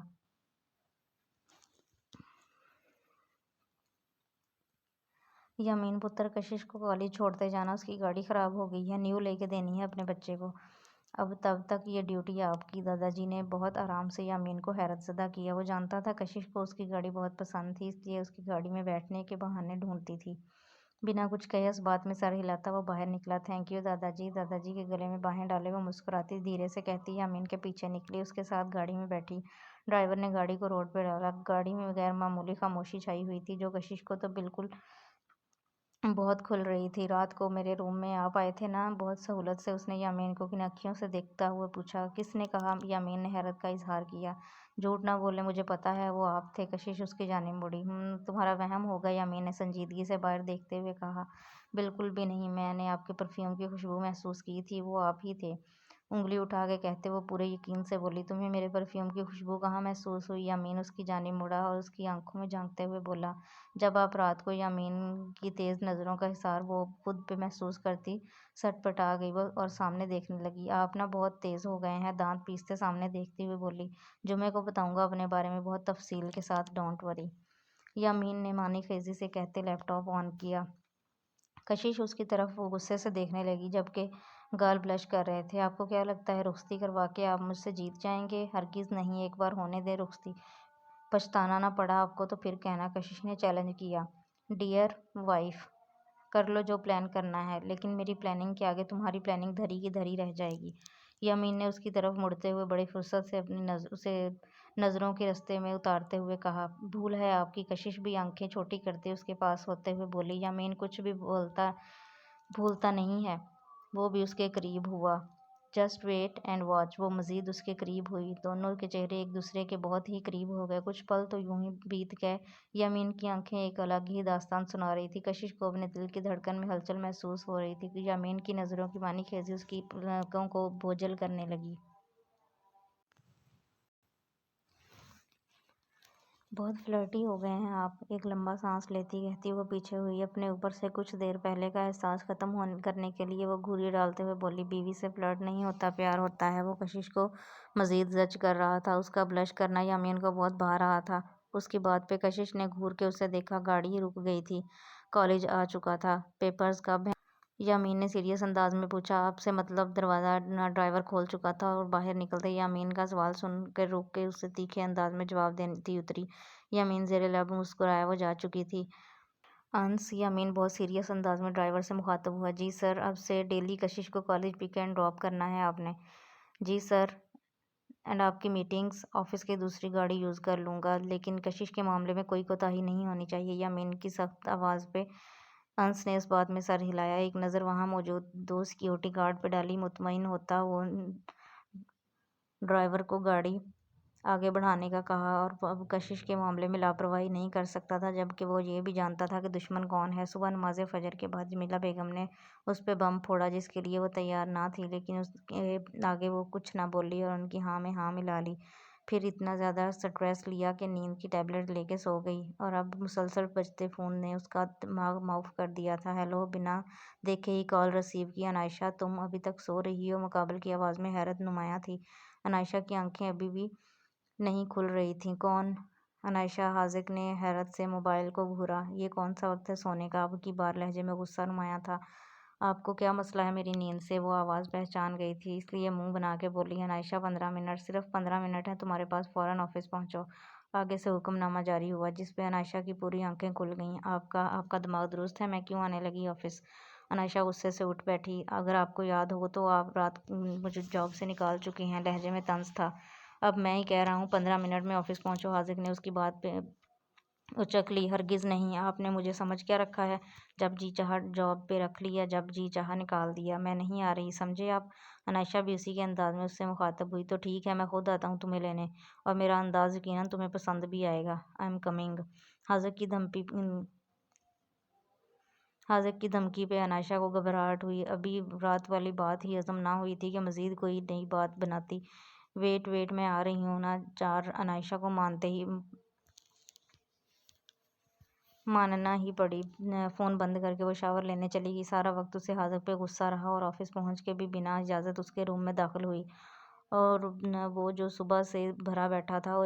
یامین پتر کشش کو کالج چھوڑتے جانا، اس کی گاڑی خراب ہو گئی ہے، نیو لے کے دینی ہے اپنے بچے کو۔ اب تب تک یہ ڈیوٹی آپ کی۔ دادا جی نے بہت آرام سے یامین کو حیرت زدہ کیا۔ وہ جانتا تھا کشش کو اس کی گاڑی بہت پسند تھی، اس لیے اس کی گاڑی میں بیٹھنے کے بہانے ڈھونڈتی تھی۔ بنا کچھ کہے اس بات میں سر ہلاتا وہ باہر نکلا۔ تھینک یو دادا جی۔ دادا جی کے گلے میں باہیں ڈالے وہ مسکراتی دھیرے سے کہتی یامین کے پیچھے نکلی، اس کے ساتھ گاڑی میں بیٹھی۔ ڈرائیور نے گاڑی کو روڈ پہ ڈالا۔ گاڑی میں غیر معمولی خاموشی چھائی ہوئی تھی جو کشش کو تو بالکل بہت کھل رہی تھی۔ رات کو میرے روم میں آپ آئے تھے نا؟ بہت سہولت سے اس نے یامین کو کن اکھیوں سے دیکھتا ہوا پوچھا۔ کس نے کہا؟ یامین نے حیرت کا اظہار کیا۔ جھوٹ نہ بولیں، مجھے پتا ہے وہ آپ تھے۔ کشش اس کی جانب مڑی۔ تمہارا وہم ہوگا، یامین نے سنجیدگی سے باہر دیکھتے ہوئے کہا۔ بالکل بھی نہیں، میں نے آپ کے پرفیوم کی خوشبو محسوس کی تھی، وہ آپ ہی تھے، انگلی اٹھا کے کہتے وہ پورے یقین سے بولی۔ تمہیں میرے پرفیوم کی خوشبو کہاں محسوس ہوئی؟ یامین اس کی جانب مڑا اور اس کی آنکھوں میں جھانکتے ہوئے بولا۔ جب آپ رات کو یامین کی تیز نظروں کا حصار وہ خود پہ محسوس کرتی سٹ پٹا گئی وہ اور سامنے دیکھنے لگی۔ آپ نا بہت تیز ہو گئے ہیں، دانت پیستے سامنے دیکھتے ہوئے بولی۔ جمعے کو بتاؤں گا اپنے بارے میں بہت تفصیل کے ساتھ، ڈونٹ وری، یامین نے معنی خیزی سے کہتے لیپ ٹاپ آن کیا۔ کشش اس کی طرف وہ غصے سے دیکھنے لگی جبکہ گال بلش کر رہے تھے۔ آپ کو کیا لگتا ہے رخصتی کروا کے آپ مجھ سے جیت جائیں گے؟ ہرگز نہیں، ایک بار ہونے دیں رخصتی، پچھتانا نہ پڑا آپ کو تو پھر کہنا، کشش نے چیلنج کیا۔ ڈیئر وائف، کر لو جو پلان کرنا ہے، لیکن میری پلاننگ کے آگے تمہاری پلاننگ دھری کی دھری رہ جائے گی، یامین نے اس کی طرف مڑتے ہوئے بڑی فرصت سے اپنی اسے نظروں کے رستے میں اتارتے ہوئے کہا۔ بھول ہے آپ کی؟ کشش بھی آنکھیں چھوٹی کرتے اس کے پاس ہوتے ہوئے بولی۔ یامین کچھ بھی بھولتا نہیں ہے، وہ بھی اس کے قریب ہوا۔ Just wait and watch. وہ مزید اس کے قریب ہوئی، دونوں کے چہرے ایک دوسرے کے بہت ہی قریب ہو گئے۔ کچھ پل تو یوں ہی بیت گئے۔ یمین کی آنکھیں ایک الگ ہی داستان سنا رہی تھی۔ کشش کو اپنے دل کی دھڑکن میں ہلچل محسوس ہو رہی تھی۔ یمین کی نظروں کی پانی خیزی اس کی پلکوں کو بوجھل کرنے لگی۔ بہت فلرٹی ہو گئے ہیں آپ، ایک لمبا سانس لیتی کہتی وہ پیچھے ہوئی۔ اپنے اوپر سے کچھ دیر پہلے کا احساس ختم کرنے کے لیے وہ گھوری ڈالتے ہوئے بولی، بیوی سے فلرٹ نہیں ہوتا، پیار ہوتا ہے۔ وہ کشش کو مزید زج کر رہا تھا۔ اس کا بلش کرنا یمین کو بہت بھا رہا تھا۔ اس کی بات پہ کشش نے گھور کے اسے دیکھا۔ گاڑی رک گئی تھی، کالج آ چکا تھا۔ پیپرز کب ہیں؟ یمین نے سیریس انداز میں پوچھا۔ آپ سے مطلب؟ دروازہ ڈرائیور کھول چکا تھا اور باہر نکلتے یمین کا سوال سن کر رک کے اسے تیکھے انداز میں جواب دیتی اتری۔ یمین زیر لب مسکرایا، وہ جا چکی تھی۔ انس، یمین بہت سیریس انداز میں ڈرائیور سے مخاطب ہوا۔ جی سر، اب سے ڈیلی کشش کو کالج پک اینڈ ڈراپ کرنا ہے آپ نے؟ جی سر، اینڈ آپ کی میٹنگز؟ آفس کی دوسری گاڑی یوز کر لوں گا، لیکن کشش کے معاملے میں کوئی کوتاہی نہیں ہونی چاہیے۔ یمین کی سخت آواز پہ انس نے اس بات میں سر ہلایا، ایک نظر وہاں موجود دو سیکیورٹی گارڈ پہ ڈالی۔ مطمئن ہوتا وہ ڈرائیور کو گاڑی آگے بڑھانے کا کہا اور اب کشش کے معاملے میں لاپرواہی نہیں کر سکتا تھا، جبکہ وہ یہ بھی جانتا تھا کہ دشمن کون ہے۔ صبح نماز فجر کے بعد جمیلہ بیگم نے اس پہ بم پھوڑا، جس کے لیے وہ تیار نہ تھی، لیکن اس کے آگے وہ کچھ نہ بولی اور ان کی ہاں میں ہاں ملا لی۔ پھر اتنا زیادہ سٹریس لیا کہ نیند کی ٹیبلٹ لے کے سو گئی، اور اب مسلسل بجتے فون نے اس کا دماغ معاف کر دیا تھا۔ ہیلو، بنا دیکھے ہی کال ریسیو کی۔ انائشہ، تم ابھی تک سو رہی ہو؟ مقابل کی آواز میں حیرت نمایاں تھی۔ انائشہ کی آنکھیں ابھی بھی نہیں کھل رہی تھیں۔ کون؟ انائشہ، حاذق نے حیرت سے موبائل کو گھورا۔ یہ کون سا وقت ہے سونے کا؟ اب کی بار لہجے میں غصہ نمایاں تھا۔ آپ کو کیا مسئلہ ہے میری نیند سے؟ وہ آواز پہچان گئی تھی، اس لیے منہ بنا کے بولی۔ انائشہ، 15 منٹ، صرف 15 منٹ ہیں تمہارے پاس، فوراً آفس پہنچو۔ آگے سے حکم نامہ جاری ہوا، جس پہ انائشہ کی پوری آنکھیں کھل گئیں۔ آپ کا دماغ درست ہے؟ میں کیوں آنے لگی آفس؟ انائشہ غصے سے اٹھ بیٹھی۔ اگر آپ کو یاد ہو تو آپ رات مجھے جاب سے نکال چکی ہیں۔ لہجے میں طنز تھا۔ اب میں ہی کہہ رہا ہوں 15 منٹ میں آفس پہنچو۔ حاذق نے اس کی بات پہ اچک لی۔ ہرگز نہیں، آپ نے مجھے سمجھ کیا رکھا ہے؟ جب جی چاہا جاب پہ رکھ لیا، جب جی چاہا نکال دیا۔ میں نہیں آ رہی، سمجھے آپ؟ انائشہ بھی اسی کے انداز میں اس سے مخاطب ہوئی۔ تو ٹھیک ہے، میں خود آتا ہوں تمہیں لینے، اور میرا انداز یقیناً تمہیں پسند بھی آئے گا۔ I am coming. حاذق کی دھمکی پہ انائشہ کو گھبراہٹ ہوئی۔ ابھی رات والی بات ہی ہضم نہ ہوئی تھی کہ مزید کوئی نئی بات بناتی۔ ویٹ میں آ رہی ہوں نا۔ چار انائشہ کو ماننا ہی پڑی۔ فون بند کر کے وہ شاور لینے چلی گئی۔ سارا وقت اسے حاذق پہ غصہ رہا، اور آفس پہنچ کے بھی بنا اجازت اس کے روم میں داخل ہوئی، اور وہ جو صبح سے بھرا بیٹھا تھا، وہ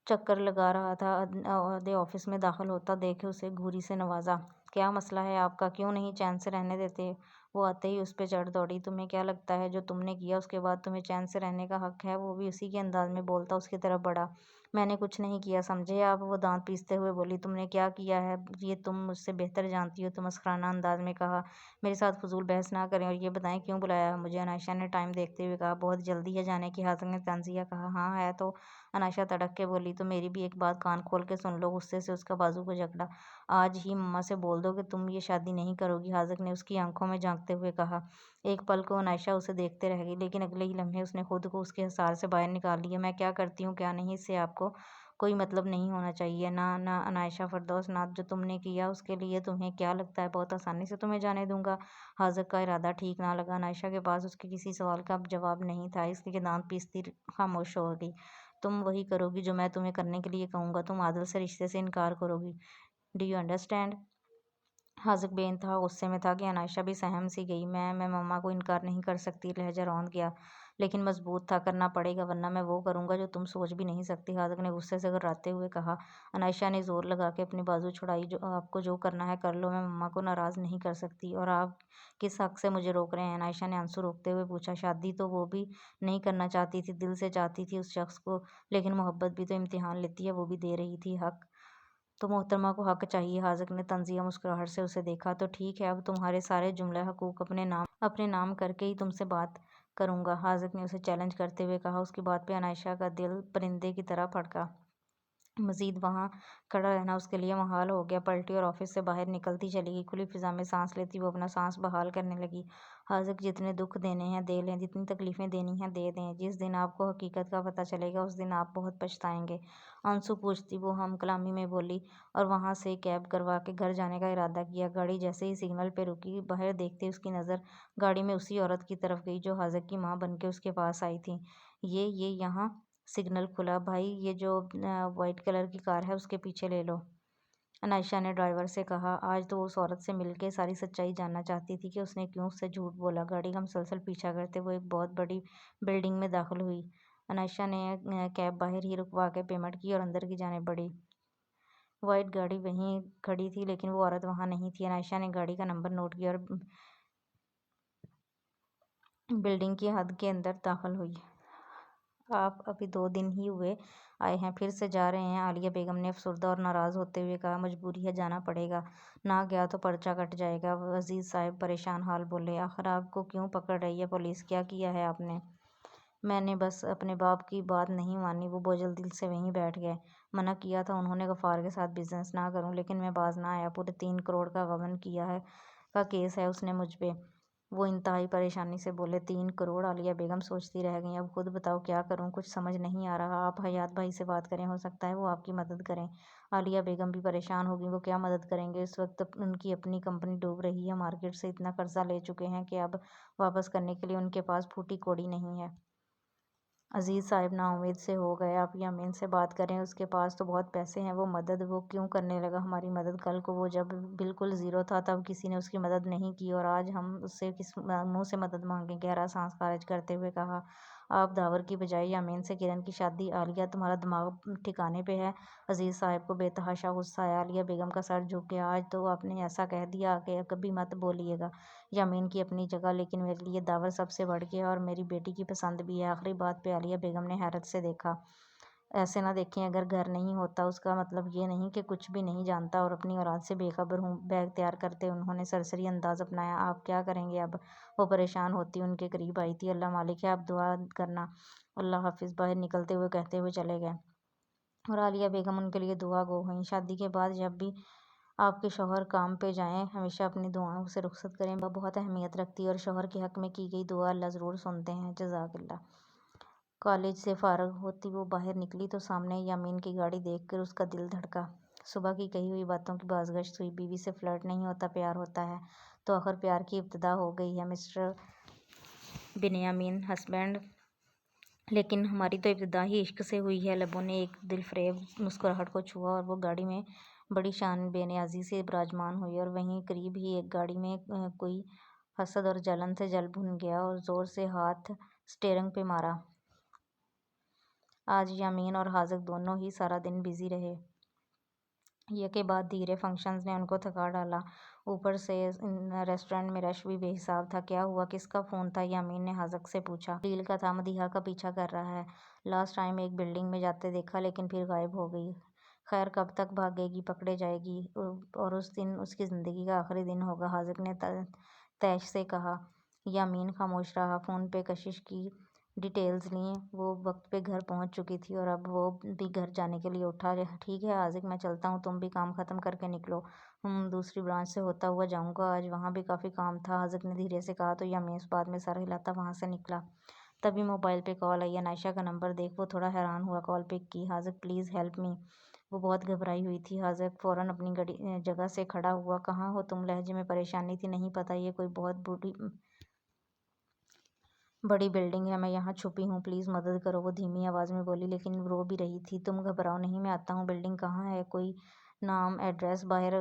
چکر لگا رہا تھا، آدھے آفس میں داخل ہوتا دیکھ اسے گھوری سے نوازا۔ کیا مسئلہ ہے آپ کا؟ کیوں نہیں چین سے رہنے دیتے؟ وہ آتے ہی اس پہ چڑھ دوڑی۔ تمہیں کیا لگتا ہے جو تم نے کیا اس کے بعد تمہیں چین سے رہنے کا حق ہے؟ وہ بھی اسی کے انداز میں بولتا اس کی طرف بڑھا۔ میں نے کچھ نہیں کیا، سمجھے آپ؟ وہ دانت پیستے ہوئے بولی۔ تم نے کیا کیا ہے یہ تم مجھ سے بہتر جانتی ہو، تو مسخرانہ انداز میں کہا۔ میرے ساتھ فضول بحث نہ کریں اور یہ بتائیں کیوں بلایا ہے مجھے؟ انائشہ نے ٹائم دیکھتے ہوئے کہا۔ بہت جلدی ہے جانے کی؟ حاذق نے طنزیہ کہا۔ ہاں ہے تو، انائشہ تڑک کے بولی۔ تو میری بھی ایک بات کان کھول کے سن لو۔ غصے سے اس کا بازو کو جکڑا۔ آج ہی مما سے بول دو کہ تم یہ شادی نہیں کرو گی، حاذق نے اس کی آنکھوں میں جھانکتے ہوئے کہا۔ ایک پل کو انائشہ اسے دیکھتے رہ گئی، لیکن اگلے ہی لمحے اس نے خود کو اس کے حصار سے باہر نکال لیا۔ میں کیا کرتی ہوں کیا نہیں، اس سے آپ کو کوئی مطلب نہیں ہونا چاہیے۔ نہ انائشہ فردوس، نہ جو تم نے کیا اس کے لیے تمہیں کیا لگتا ہے بہت آسانی سے تمہیں جانے دوں گا؟ حاذق کا ارادہ ٹھیک نہ لگا۔ انائشہ کے پاس اس کے کسی سوال کا جواب نہیں تھا، اس لیے دانت پیستی خاموش ہو گئی۔ تم وہی کرو گی جو میں تمہیں کرنے کے لیے کہوں گا؟ تم عادل سے رشتے سے انکار کرو گی؟ Do you understand? حاذق بے انتہا غصے میں تھا کہ انائشہ بھی سہم سی گئی۔ میں مما کو انکار نہیں کر سکتی، لہجہ روند گیا، لیکن مضبوط تھا۔ کرنا پڑے گا، ورنہ میں وہ کروں گا جو تم سوچ بھی نہیں سکتی، حاذق نے غصے سے گھراتے ہوئے کہا۔ انائشہ نے زور لگا کے اپنی بازو چھڑائی۔ آپ کو جو کرنا ہے کر لو، میں مما کو ناراض نہیں کر سکتی، اور آپ کس حق سے مجھے روک رہے ہیں؟ انائشہ نے آنسو روکتے ہوئے پوچھا۔ شادی تو وہ بھی نہیں کرنا چاہتی تھی، دل سے چاہتی تھی اس شخص کو، لیکن محبت بھی تو امتحان لیتی ہے، وہ بھی دے رہی تھی۔ حق تو محترمہ کو حق چاہیے۔ حاذق نے طنزیہ مسکراہٹ سے اسے دیکھا۔ تو ٹھیک ہے، اب تمہارے سارے جملہ حقوق اپنے نام کر کے ہی تم سے بات کروں گا، حاذق نے اسے چیلنج کرتے ہوئے کہا۔ اس کی بات پہ انائشہ کا دل پرندے کی طرح پھڑکا۔ مزید وہاں کھڑا رہنا اس کے لیے محال ہو گیا۔ پلٹی اور آفس سے باہر نکلتی چلی گئی۔ کھلی فضا میں سانس لیتی وہ اپنا سانس بحال کرنے لگی۔ حاذق جتنے دکھ دینے ہیں دے لیں، جتنی تکلیفیں دینی ہیں دے دیں، جس دن آپ کو حقیقت کا پتہ چلے گا اس دن آپ بہت پچھتائیں گے۔ انسو پوچھتی وہ ہم کلامی میں بولی اور وہاں سے کیب کروا کے گھر جانے کا ارادہ کیا۔ گاڑی جیسے ہی سگنل پہ رکی، باہر دیکھتے اس کی نظر گاڑی میں اسی عورت کی طرف گئی جو حاذق کی ماں بن کے اس کے پاس آئی تھی۔ یہ یہاں سگنل کھلا، بھائی یہ جو وائٹ کلر کی کار ہے اس کے پیچھے لے لو، عنائشہ نے ڈرائیور سے کہا۔ آج تو وہ اس عورت سے مل کے ساری سچائی جاننا چاہتی تھی کہ اس نے کیوں اس سے جھوٹ بولا۔ گاڑی کا مسلسل پیچھا کرتے وہ ایک بہت بڑی بلڈنگ میں داخل ہوئی۔ عنائشہ نے کیب باہر ہی رکوا کے پیمنٹ کی اور اندر کی جانب بڑھی۔ وائٹ گاڑی وہیں کھڑی تھی لیکن وہ عورت وہاں نہیں تھی۔ عنائشہ نے گاڑی کا نمبر نوٹ کیا اور بلڈنگ کی حد کے اندر داخل ہوئی۔ آپ ابھی 2 دن ہی ہوئے آئے ہیں، پھر سے جا رہے ہیں؟ عالیہ بیگم نے افسردہ اور ناراض ہوتے ہوئے کہا۔ مجبوری ہے، جانا پڑے گا، نہ گیا تو پرچہ کٹ جائے گا۔ عزیز صاحب پریشان حال بولے۔ آخر آپ کو کیوں پکڑ رہی ہے پولیس؟ کیا کیا ہے آپ نے؟ میں نے بس اپنے باپ کی بات نہیں مانی، وہ بوجھل دل سے وہیں بیٹھ گئے۔ منع کیا تھا انہوں نے غفار کے ساتھ بزنس نہ کروں، لیکن میں باز نہ آیا۔ پورے 3 کروڑ کا غبن کا کیس ہے اس نے مجھ پہ۔ وہ انتہائی پریشانی سے بولے۔ 3 کروڑ؟ عالیہ بیگم سوچتی رہ گئیں۔ اب خود بتاؤ کیا کروں، کچھ سمجھ نہیں آ رہا۔ آپ حیات بھائی سے بات کریں، ہو سکتا ہے وہ آپ کی مدد کریں۔ عالیہ بیگم بھی پریشان ہوگئیں۔ وہ کیا مدد کریں گے؟ اس وقت ان کی اپنی کمپنی ڈوب رہی ہے، مارکیٹ سے اتنا قرضہ لے چکے ہیں کہ اب واپس کرنے کے لیے ان کے پاس پھوٹی کوڑی نہیں ہے۔ عزیز صاحب نا امید سے ہو گئے۔ آپ یمین سے بات کریں، اس کے پاس تو بہت پیسے ہیں۔ وہ کیوں کرنے لگا ہماری مدد؟ کل کو وہ جب بالکل زیرو تھا تب کسی نے اس کی مدد نہیں کی، اور آج ہم اس سے کس منہ سے مدد مانگیں؟ گہرا سانس خارج کرتے ہوئے کہا۔ آپ داور کی بجائے یمین سے کرن کی شادی؟ عالیہ تمہارا دماغ ٹھکانے پہ ہے؟ عزیز صاحب کو بے تحاشا غصہ آیا۔ عالیہ بیگم کا سر جھک گیا۔ آج تو آپ نے ایسا کہہ دیا کہ کبھی مت بولیے گا۔ یمین کی اپنی جگہ، لیکن میرے لیے داور سب سے بڑھ کے ہے اور میری بیٹی کی پسند بھی ہے۔ آخری بات پہ عالیہ بیگم نے حیرت سے دیکھا۔ ایسے نہ دیکھیں، اگر گھر نہیں ہوتا اس کا مطلب یہ نہیں کہ کچھ بھی نہیں جانتا اور اپنی اولاد سے بے خبر ہوں۔ بیگ تیار کرتے انہوں نے سرسری انداز اپنایا۔ آپ کیا کریں گے اب؟ وہ پریشان ہوتی ان کے قریب آئی تھی۔ اللہ مالک ہے، اب دعا کرنا۔ اللہ حافظ، باہر نکلتے ہوئے کہتے ہوئے چلے گئے، اور عالیہ بیگم ان کے لیے دعا گو ہوئیں۔ شادی کے بعد جب بھی آپ کے شوہر کام پہ جائیں ہمیشہ اپنی دعاؤں سے رخصت کریں، وہ بہت اہمیت رکھتی ہے، اور شوہر کے حق میں کی گئی دعا اللہ ضرور سنتے ہیں۔ جزاک اللہ۔ کالج سے فارغ ہوتی وہ باہر نکلی تو سامنے یمین کی گاڑی دیکھ کر اس کا دل دھڑکا۔ صبح کی کہی ہوئی باتوں کی بازگشت ہوئی۔ بیوی سے فلرٹ نہیں ہوتا، پیار ہوتا ہے تو آخر پیار کی ابتدا ہو گئی ہے مسٹر بنیامین ہسبینڈ، لیکن ہماری تو ابتدا ہی عشق سے ہوئی ہے۔ لبوں نے ایک دلفریب مسکراہٹ کو چھوا اور وہ گاڑی میں بڑی شان بے نیازی سے براجمان ہوئی، اور وہیں قریب ہی ایک گاڑی میں کوئی حسد اور جلن سے جل بھن گیا اور زور سے ہاتھ سٹیئرنگ پہ مارا۔ آج یمین اور حاذق دونوں ہی سارا دن بزی رہے۔ یکے بعد دیگر فنکشنز نے ان کو تھکا ڈالا، اوپر سے ریسٹورنٹ میں رش بھی بے حساب تھا۔ کیا ہوا، کس کا فون تھا؟ یمین نے حاذق سے پوچھا۔ خلیل کا تھا، مدیحہ کا پیچھا کر رہا ہے، لاسٹ ٹائم ایک بلڈنگ میں جاتے دیکھا لیکن پھر غائب ہو گئی۔ خیر کب تک بھاگے گی، پکڑے جائے گی، اور اس دن اس کی زندگی کا آخری دن ہوگا، حاذق نے طیش سے کہا۔ یمین خاموش رہا۔ فون پہ کشش کی ڈیٹیلز لیں۔ وہ وقت پہ گھر پہنچ چکی تھی اور اب وہ بھی گھر جانے کے لیے اٹھا۔ ٹھیک ہے حاذق، میں چلتا ہوں، تم بھی کام ختم کر کے نکلو۔ دوسری برانچ سے ہوتا ہوا جاؤں گا، آج وہاں بھی کافی کام تھا، حاذق نے دھیرے سے کہا تو یمین اس بات میں سر ہلاتا وہاں سے نکلا۔ تبھی موبائل پہ کال آئی۔ عنائشہ کا نمبر دیکھ وہ تھوڑا حیران ہوا، کال پک کی۔ حاذق پلیز ہیلپ می۔ وہ بہت گھبرائی ہوئی تھی۔ حاذق فوراً اپنی جگہ سے کھڑا ہوا۔ کہاں ہو تم؟ لہجے میں پریشانی تھی۔ نہیں پتہ، یہ کوئی بہت بڑی بلڈنگ ہے، میں یہاں چھپی ہوں، پلیز مدد کرو، وہ دھیمی آواز میں بولی لیکن رو بھی رہی تھی۔ تم گھبراؤ نہیں، میں آتا ہوں۔ بلڈنگ کہاں ہے؟ کوئی نام، ایڈریس؟ باہر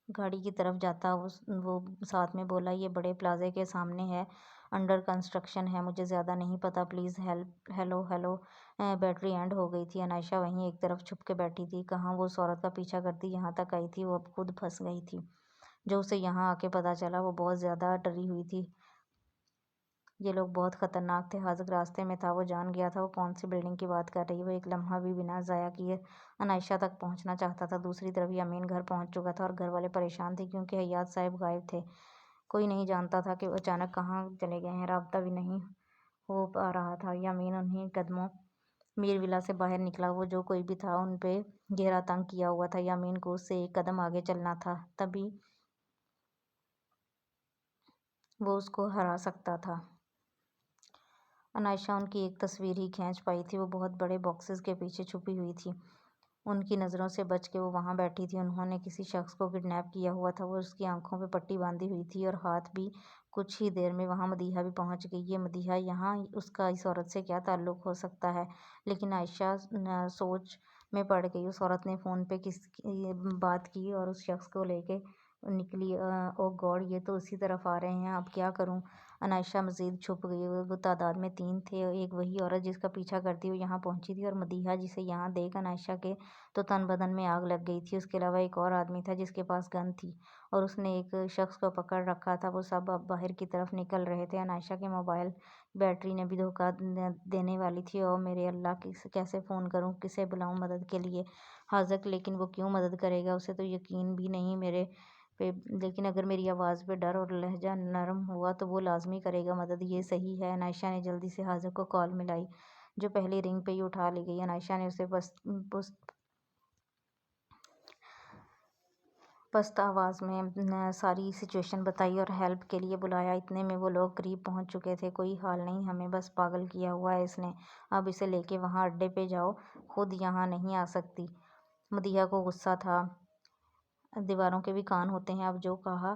گاڑی کی طرف جاتا وہ ساتھ میں بولا، یہ بڑے پلازے کے سامنے ہے، انڈر کنسٹرکشن ہے، مجھے زیادہ نہیں پتہ، please help. Hello hello. Battery end ہو گئی تھی۔ عنائشہ وہیں ایک طرف چھپ کے بیٹھی تھی۔ کہاں وہ اس عورت کا پیچھا کرتی یہاں تک آئی تھی، وہ اب خود پھنس گئی تھی۔ جو اسے یہاں آ کے پتہ چلا وہ بہت زیادہ ڈری ہوئی تھی۔ یہ لوگ بہت خطرناک تھے۔ حاذق راستے میں تھا، وہ جان گیا تھا وہ کون سی بلڈنگ کی بات کر رہی ہے۔ وہ ایک لمحہ بھی بنا ضائع کیے عنائشہ تک پہنچنا چاہتا تھا۔ دوسری طرف یمین گھر پہنچ چکا تھا اور گھر والے پریشان تھے کیونکہ حیات صاحب غائب تھے۔ کوئی نہیں جانتا تھا کہ وہ اچانک کہاں چلے گئے ہیں، رابطہ بھی نہیں ہو پا رہا تھا۔ یمین انہی قدموں میر ولا سے باہر نکلا۔ وہ جو کوئی بھی تھا ان پہ گہرا تنگ کیا ہوا تھا۔ یامین کو اس سے ایک قدم آگے چلنا تھا، تبھی وہ اس کو ہرا سکتا تھا۔ عنائشہ ان کی ایک تصویر ہی کھینچ پائی تھی۔ وہ بہت بڑے باکسز کے پیچھے چھپی ہوئی تھی۔ ان کی نظروں سے بچ کے وہ وہاں بیٹھی تھی۔ انہوں نے کسی شخص کو کڈنیپ کیا ہوا تھا۔ وہ اس کی آنکھوں پہ پٹی باندھی ہوئی تھی اور ہاتھ بھی۔ کچھ ہی دیر میں وہاں مدیحہ بھی پہنچ گئی۔ یہ مدیحہ یہاں، اس کا اس عورت سے کیا تعلق ہو سکتا ہے؟ لیکن عائشہ سوچ میں پڑ گئی۔ اس عورت نے فون پہ کس کی بات کی اور اس شخص کو لے کے نکلی۔ او گاڈ، یہ تو اسی طرف آ رہے ہیں، اب کیا کروں؟ عنائشہ مزید چھپ گئی۔ وہ تعداد میں 3 تھے۔ ایک وہی عورت جس کا پیچھا کرتی وہ یہاں پہنچی تھی، اور مدیحہ جسے یہاں دیکھ عنائشہ کے تو تن بدن میں آگ لگ گئی تھی۔ اس کے علاوہ ایک اور آدمی تھا جس کے پاس گن تھی اور اس نے ایک شخص کو پکڑ رکھا تھا۔ وہ سب اب باہر کی طرف نکل رہے تھے۔ عنائشہ کے موبائل بیٹری نے بھی دھوکہ دینے والی تھی۔ او میرے اللہ، کیسے فون کروں، کسے بلاؤں مدد کے لیے؟ حاذق، لیکن وہ کیوں مدد کرے گا؟ اسے تو یقین بھی نہیں میرے پہ، لیکن اگر میری آواز پہ ڈر اور لہجہ نرم ہوا تو وہ لازمی کرے گا مدد، یہ صحیح ہے۔ عنائشہ نے جلدی سے حاذق کو کال ملائی، جو پہلی رنگ پہ ہی اٹھا لی گئی۔ عنائشہ نے اسے پست آواز میں ساری سچویشن بتائی اور ہیلپ کے لیے بلایا۔ اتنے میں وہ لوگ قریب پہنچ چکے تھے۔ کوئی حال نہیں، ہمیں بس پاگل کیا ہوا ہے اس نے، اب اسے لے کے وہاں اڈے پہ جاؤ، خود یہاں نہیں آ سکتی۔ مدیحہ کو غصہ تھا، دیواروں کے بھی کان ہوتے ہیں، اب جو کہا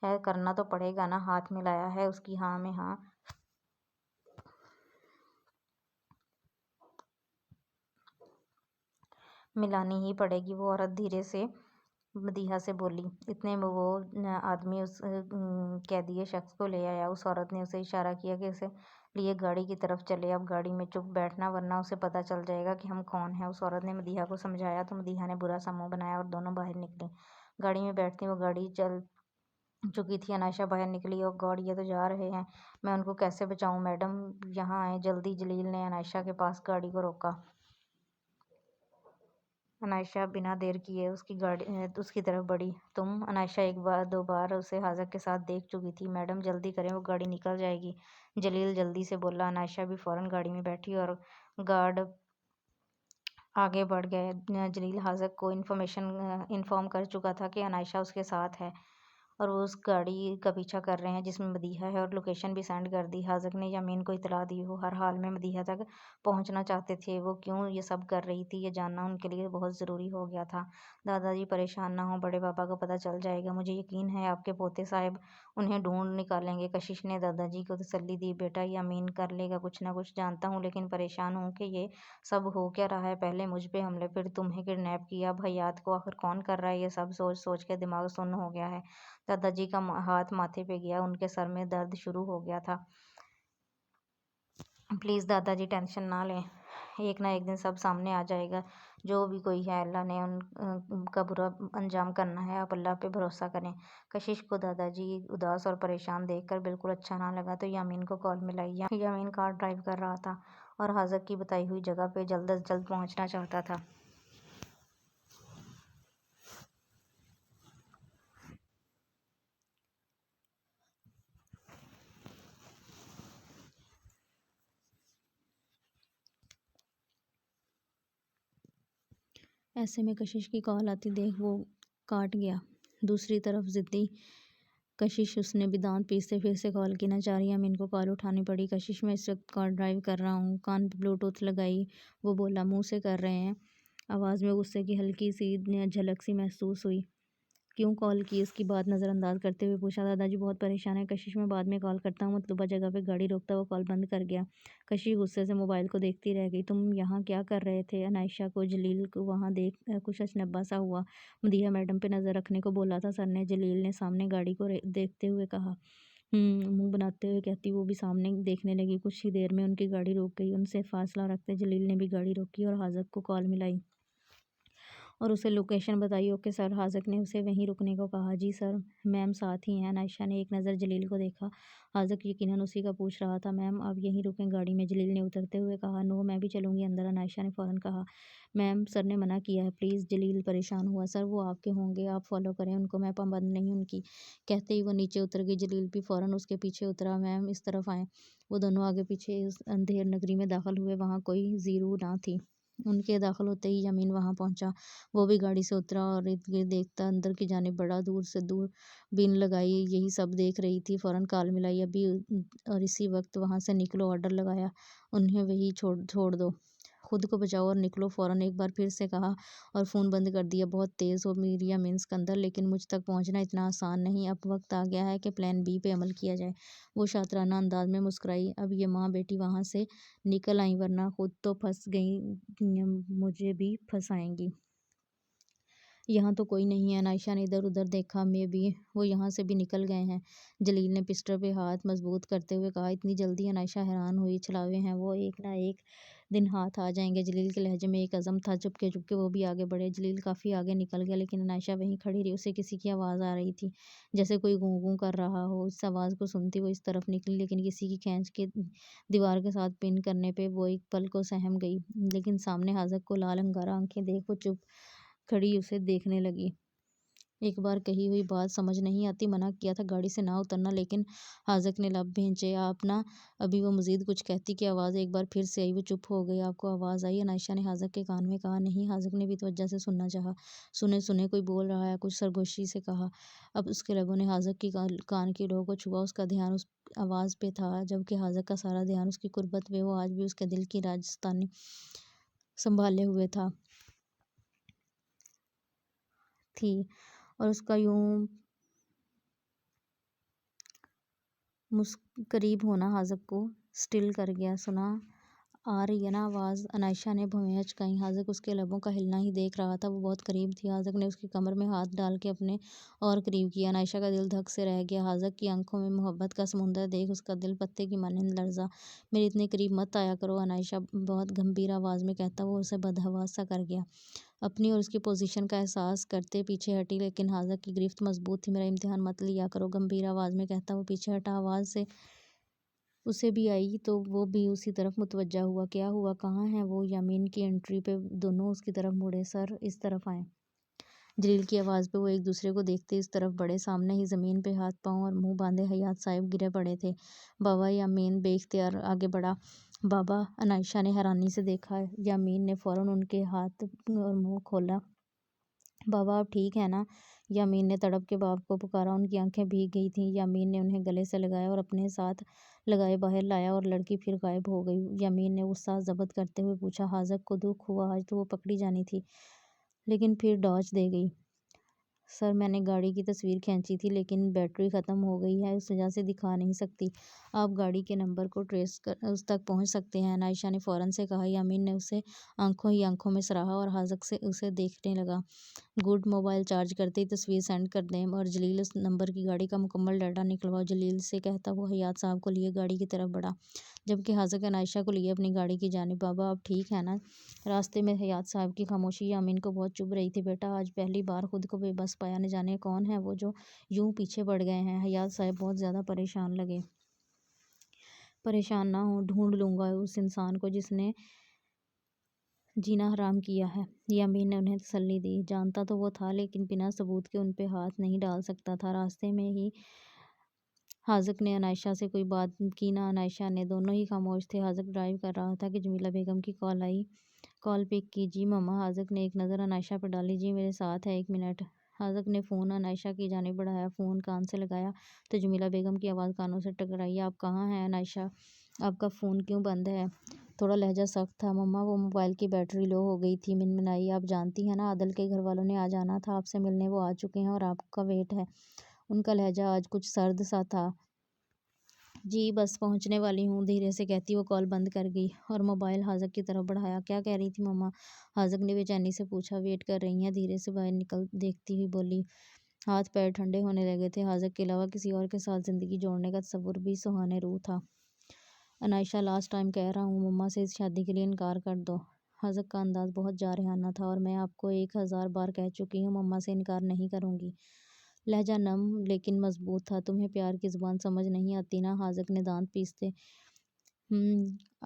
ہے کرنا تو پڑے گا نا۔ ہاتھ ملایا ہے اس کی ہاں میں ہاں ملانی ہی پڑے گی۔ وہ عورت دھیرے سے مدیحہ سے بولی۔ اتنے میں وہ آدمی اس قیدی شخص کو لے آیا۔ اس عورت نے اسے اشارہ کیا کہ اسے لیے گاڑی کی طرف چلے۔ اب گاڑی میں چپ بیٹھنا ورنہ اسے پتہ چل جائے گا کہ ہم کون ہیں۔ اس عورت نے مدیحہ کو سمجھایا تو مدیحہ نے برا سا منہ بنایا اور دونوں باہر نکلیں۔ گاڑی میں بیٹھتی وہ گاڑی چل چکی تھی۔ عنائشہ باہر نکلی۔ او گاڈ، یہ تو جا رہے ہیں، میں ان کو کیسے بچاؤں؟ میڈم یہاں آئیں جلدی۔ جلیل نے عنائشہ کے پاس گاڑی کو روکا۔ عنائشہ بنا دیر کیے اس کی طرف بڑھی۔ تم؟ عنائشہ ایک بار دو بار اسے حاذق کے ساتھ دیکھ چکی تھی۔ میڈم جلدی کریں، وہ گاڑی نکل جائے گی، جلیل جلدی سے بولا۔ عنائشہ بھی فوراً گاڑی میں بیٹھی اور گارڈ آگے بڑھ گئے۔ جلیل حاذق کو انفارم کر چکا تھا کہ عنائشہ اس کے ساتھ ہے اور وہ اس گاڑی کا پیچھا کر رہے ہیں جس میں مدیحہ ہے، اور لوکیشن بھی سینڈ کر دی۔ حاذق نے یامین کو اطلاع دی۔ وہ ہر حال میں مدیحہ تک پہنچنا چاہتے تھے۔ وہ کیوں یہ سب کر رہی تھی، یہ جاننا ان کے لیے بہت ضروری ہو گیا تھا۔ دادا جی پریشان نہ ہوں، بڑے پاپا کو پتہ چل جائے گا، مجھے یقین ہے آپ کے پوتے صاحب انہیں ڈھونڈ نکالیں گے۔ کشش نے دادا جی کو تسلی دی۔ بیٹا یامین کر لے گا کچھ نہ کچھ، جانتا ہوں، لیکن پریشان ہوں کہ یہ سب ہو کیا رہا ہے۔ پہلے مجھ پہ حملے، پھر تمہیں کڈنیپ کیا، اب حیات کو آخر کون کر رہا ہے؟ یہ سب سوچ سوچ کے دماغ سن ہو گیا ہے۔ دادا جی کا ہاتھ ماتھے پہ گیا، ان کے سر میں درد شروع ہو گیا تھا۔ پلیز دادا جی ٹینشن نہ لیں، ایک نہ ایک دن سب سامنے آ جائے گا۔ جو بھی کوئی ہے، اللہ نے ان کا برا انجام کرنا ہے، آپ اللہ پہ بھروسہ کریں۔ کشش کو دادا جی اداس اور پریشان دیکھ کر بالکل اچھا نہ لگا تو یامین کو کال ملائی۔ یامین کار ڈرائیو کر رہا تھا اور حاذق کی بتائی ہوئی جگہ پہ جلد از جلد پہنچنا چاہتا تھا۔ ایسے میں کشش کی کال آتی دیکھ وہ کاٹ گیا۔ دوسری طرف ضدی کشش، اس نے بھی دانت پیستے پھر سے کال کی۔ نہ چاہ یامین کو کال اٹھانی پڑی۔ کشش، میں اس وقت کار ڈرائیو کر رہا ہوں، کان پہ بلوٹوتھ لگائی وہ بولا۔ منہ سے کر رہے ہیں؟ آواز میں غصے کی ہلکی سی جھلک سی محسوس ہوئی۔ کیوں کال کی؟ اس کی بات نظر انداز کرتے ہوئے پوچھا۔ دادا جی بہت پریشان ہیں کشش، میں بعد میں کال کرتا ہوں۔ مطلوبہ جگہ پہ گاڑی روکتا وہ کال بند کر گیا۔ کشش غصے سے موبائل کو دیکھتی رہ گئی۔ تم یہاں کیا کر رہے تھے؟ عنائشہ کو جلیل کو وہاں دیکھ کچھ اچنبھا سا ہوا۔ مدیحہ میڈم پہ نظر رکھنے کو بولا تھا سر نے، جلیل نے سامنے گاڑی کو دیکھتے ہوئے کہا۔ منہ بناتے ہوئے کہتی وہ بھی سامنے دیکھنے لگی۔ کچھ ہی دیر میں ان کی گاڑی رک گئی۔ ان سے فاصلہ رکھتے جلیل نے بھی گاڑی روکی اور حاذق کو کال ملائی۔ اور اسے لوکیشن بتائی۔ اوکے سر، حاذق نے اسے وہیں رکنے کو کہا۔ جی سر، میم ساتھ ہی ہیں۔ عائشہ نے ایک نظر جلیل کو دیکھا۔ حاذق یقیناً اسی کا پوچھ رہا تھا۔ میم آپ یہیں رکیں گاڑی میں، جلیل نے اترتے ہوئے کہا۔ نو، میں بھی چلوں گی اندر، عائشہ نے فوراً کہا۔ میم سر نے منع کیا ہے پلیز، جلیل پریشان ہوا۔ سر وہ آپ کے ہوں گے، آپ فالو کریں ان کو، میں پابند نہیں ان کی۔ کہتے ہی وہ نیچے اتر گئی۔ جلیل بھی فوراً اس کے پیچھے اترا۔ میم اس طرف آئیں۔ وہ دونوں آگے پیچھے اس اندھیر نگری میں داخل ہوئے۔ وہاں کوئی زیرو نہ تھی۔ ان کے داخل ہوتے ہی یمین وہاں پہنچا۔ وہ بھی گاڑی سے اترا اور ارد گرد دیکھتا اندر کی جانب بڑھا۔ دور سے دوربین لگائی یہی سب دیکھ رہی تھی۔ فوراً کال ملائی، ابھی اور اسی وقت وہاں سے نکلو، آرڈر لگایا انہیں وہی چھوڑ دو، خود کو بچاؤ اور نکلو فوراً، ایک بار پھر سے کہا اور فون بند کر دیا۔ بہت تیز ہو میری یمین سکندر، لیکن مجھ تک پہنچنا اتنا آسان نہیں۔ اب وقت آ گیا ہے کہ پلان بی پہ عمل کیا جائے۔ وہ شاطرانہ انداز میں مسکرائی۔ اب یہ ماں بیٹی وہاں سے نکل آئیں، ورنہ خود تو پھنس گئیں، مجھے بھی پھنسائیں گی۔ یہاں تو کوئی نہیں ہے۔ عائشہ نے ادھر ادھر دیکھا۔ مے بی وہ یہاں سے بھی نکل گئے ہیں، جلیل نے پسٹل پہ ہاتھ مضبوط کرتے ہوئے کہا۔ اتنی جلدی؟ عائشہ حیران ہوئی۔ چھلاوے ہیں وہ، ایک نہ ایک دن ہاتھ آ جائیں گے، جلیل کے لہجے میں ایک عزم تھا۔ چپکے چپکے وہ بھی آگے بڑھے۔ جلیل کافی آگے نکل گیا، لیکن عائشہ وہیں کھڑی رہی۔ اسے کسی کی آواز آ رہی تھی، جیسے کوئی گوں گوں کر رہا ہو۔ اس آواز کو سنتی وہ اس طرف نکلی، لیکن کسی کی کھینچ کے دیوار کے ساتھ پن کرنے پہ وہ ایک پل کو سہم گئی۔ لیکن سامنے حاذق کو لال انگارہ آنکھیں دیکھ وہ چپ کھڑی اسے دیکھنے لگی۔ ایک بار کہی ہوئی بات سمجھ نہیں آتی، منع کیا تھا گاڑی سے نہ اترنا، لیکن حاذق نے لب بھینچے۔ آپ نہ، ابھی وہ مزید کچھ کہتی کہ آواز ایک بار پھر سے آئی۔ وہ چپ ہو گئی۔ آپ کو آواز آئی؟ عائشہ نے حاذق کے کان میں کہا۔ نہیں۔ حاذق نے بھی توجہ سے سننا چاہا۔ سنیں کوئی بول رہا ہے، کچھ سرگوشی سے کہا۔ اب اس کے لبوں نے حاذق کی کان کی لو کو چھوا۔ اس کا دھیان اس آواز پہ تھا، جبکہ حاذق کا سارا دھیان اس کی قربت پہ۔ وہ آج بھی اس کے دل کی راجدھانی سنبھالے ہوئے تھی، اور اس کا یوں قریب ہونا حاذق کو سٹل کر گیا۔ سنا آ رہی ہے نا آواز؟ عائشہ نے بھویں اچکائیں۔ حاذق اس کے لبوں کا ہلنا ہی دیکھ رہا تھا، وہ بہت قریب تھی۔ حاذق نے اس کی کمر میں ہاتھ ڈال کے اپنے اور قریب کیا۔ عائشہ کا دل دھک سے رہ گیا۔ حاذق کی آنکھوں میں محبت کا سمندر دیکھ اس کا دل پتے کی مانند لرزا۔ میرے اتنے قریب مت آیا کرو، عائشہ بہت گمبھیر آواز میں کہتا وہ اسے بدحواس سا کر گیا۔ اپنی اور اس کی پوزیشن کا احساس کرتے پیچھے ہٹی، لیکن حاذق کی گرفت مضبوط تھی۔ میرا امتحان مت لیا کرو، گمبھیر آواز میں کہتا وہ پیچھے ہٹا۔ آواز سے اسے بھی آئی تو وہ بھی اسی طرف متوجہ ہوا۔ کیا ہوا؟ کہاں ہیں وہ؟ یمین کی انٹری پہ دونوں اس کی طرف مڑے۔ سر اس طرف آئیں۔ جلیل کی آواز پہ وہ ایک دوسرے کو دیکھتے اس طرف بڑھے۔ سامنے ہی زمین پہ ہاتھ پاؤں اور منہ باندھے حیات صاحب گرے پڑے تھے۔ بابا! یمین بے اختیار آگے بڑھا۔ بابا! عائشہ نے حیرانی سے دیکھا۔ یمین نے فوراً ان کے ہاتھ اور منہ کھولا۔ بابا آپ ٹھیک ہیں نا؟ یمین نے تڑپ کے باپ کو پکارا۔ ان کی آنکھیں بھیگ گئی تھیں۔ یمین نے انہیں گلے سے لگایا اور اپنے ساتھ لگائے باہر لایا، اور لڑکی پھر غائب ہو گئی۔ یمین نے غصہ ضبط کرتے ہوئے پوچھا۔ حاذق کو دکھ ہوا؟ آج تو وہ پکڑی جانی تھی، لیکن پھر ڈاج دے گئی۔ سر میں نے گاڑی کی تصویر کھینچی تھی، لیکن بیٹری ختم ہو گئی ہے، اس وجہ سے دکھا نہیں سکتی۔ آپ گاڑی کے نمبر کو ٹریس کر اس تک پہنچ سکتے ہیں، عائشہ نے فوراً سے کہا۔ یمین نے اسے آنکھوں ہی آنکھوں میں سراہا اور حاذق سے اسے دیکھنے لگا۔ گڈ، موبائل چارج کرتے ہی تصویر سینڈ کر دیں، اور جلیل اس نمبر کی گاڑی کا مکمل ڈیٹا نکلواؤ۔ جلیل سے کہتا وہ حیات صاحب کو لیے گاڑی کی طرف بڑھا، جبکہ حاذق عائشہ کو لیے اپنی گاڑی کی جانب۔ بابا آپ ٹھیک ہیں نا؟ راستے میں حیات صاحب کی خاموشی یمین کو بہت چبھ رہی تھی۔ بیٹا آج پہلی بار خود کو بے بس پایا، نہ جانے کون ہے وہ جو یوں پیچھے پڑ گئے ہیں۔ حیات صاحب بہت زیادہ پریشان لگے۔ پریشان نہ ہوں، ڈھونڈ لوں گا اس انسان کو جس نے جینا حرام کیا ہے، یمین نے انہیں تسلی دی۔ جانتا تو وہ تھا، لیکن بنا ثبوت کے ان پہ ہاتھ نہیں ڈال سکتا تھا۔ راستے میں ہی حاذق نے عائشہ سے کوئی بات کی نہ عائشہ نے، دونوں ہی خاموش تھے۔ حاذق ڈرائیو کر رہا تھا کہ جمیلہ بیگم کی کال آئی۔ کال پک کی۔ جی مما؟ حاذق نے ایک نظر عائشہ پہ ڈالی۔ جی میرے ساتھ ہے، ایک منٹ۔ حاذق نے فون عائشہ کی جانب بڑھایا، فون کان سے لگایا تو جمیلہ بیگم کی آواز کانوں سے ٹکرائی۔ آپ کہاں ہیں عائشہ؟ آپ کا فون کیوں بند ہے؟ تھوڑا لہجہ سخت تھا۔ مما وہ موبائل کی بیٹری لو ہو گئی تھی، منمنائی۔ آپ جانتی ہیں نا عادل کے گھر والوں نے آج آنا تھا آپ سے ملنے، وہ آ چکے ہیں اور آپ کا ویٹ ہے۔ ان کا لہجہ آج کچھ سرد سا تھا۔ جی بس پہنچنے والی ہوں، دھیرے سے کہتی وہ کال بند کر گئی اور موبائل حاذق کی طرف بڑھایا۔ کیا کہہ رہی تھی مما؟ حاذق نے بے چینی سے پوچھا۔ ویٹ کر رہی ہیں، دھیرے سے باہر نکل دیکھتی ہوئی بولی۔ ہاتھ پیر ٹھنڈے ہونے لگے تھے۔ حاذق کے علاوہ کسی اور کے ساتھ زندگی جوڑنے کا تصور بھی سہانے روح تھا۔ عائشہ لاسٹ ٹائم کہہ رہا ہوں مما سے اس شادی کے لیے انکار کر دو۔ حاذق کا انداز بہت جارحانہ تھا، اور میں آپ کو 1000 بار کہہ چکی ہوں مما سے انکار نہیں کروں گی۔ لہجہ نم لیکن مضبوط تھا۔ تمہیں پیار کی زبان سمجھ نہیں آتی نا؟ حاذق نے دانت پیستے۔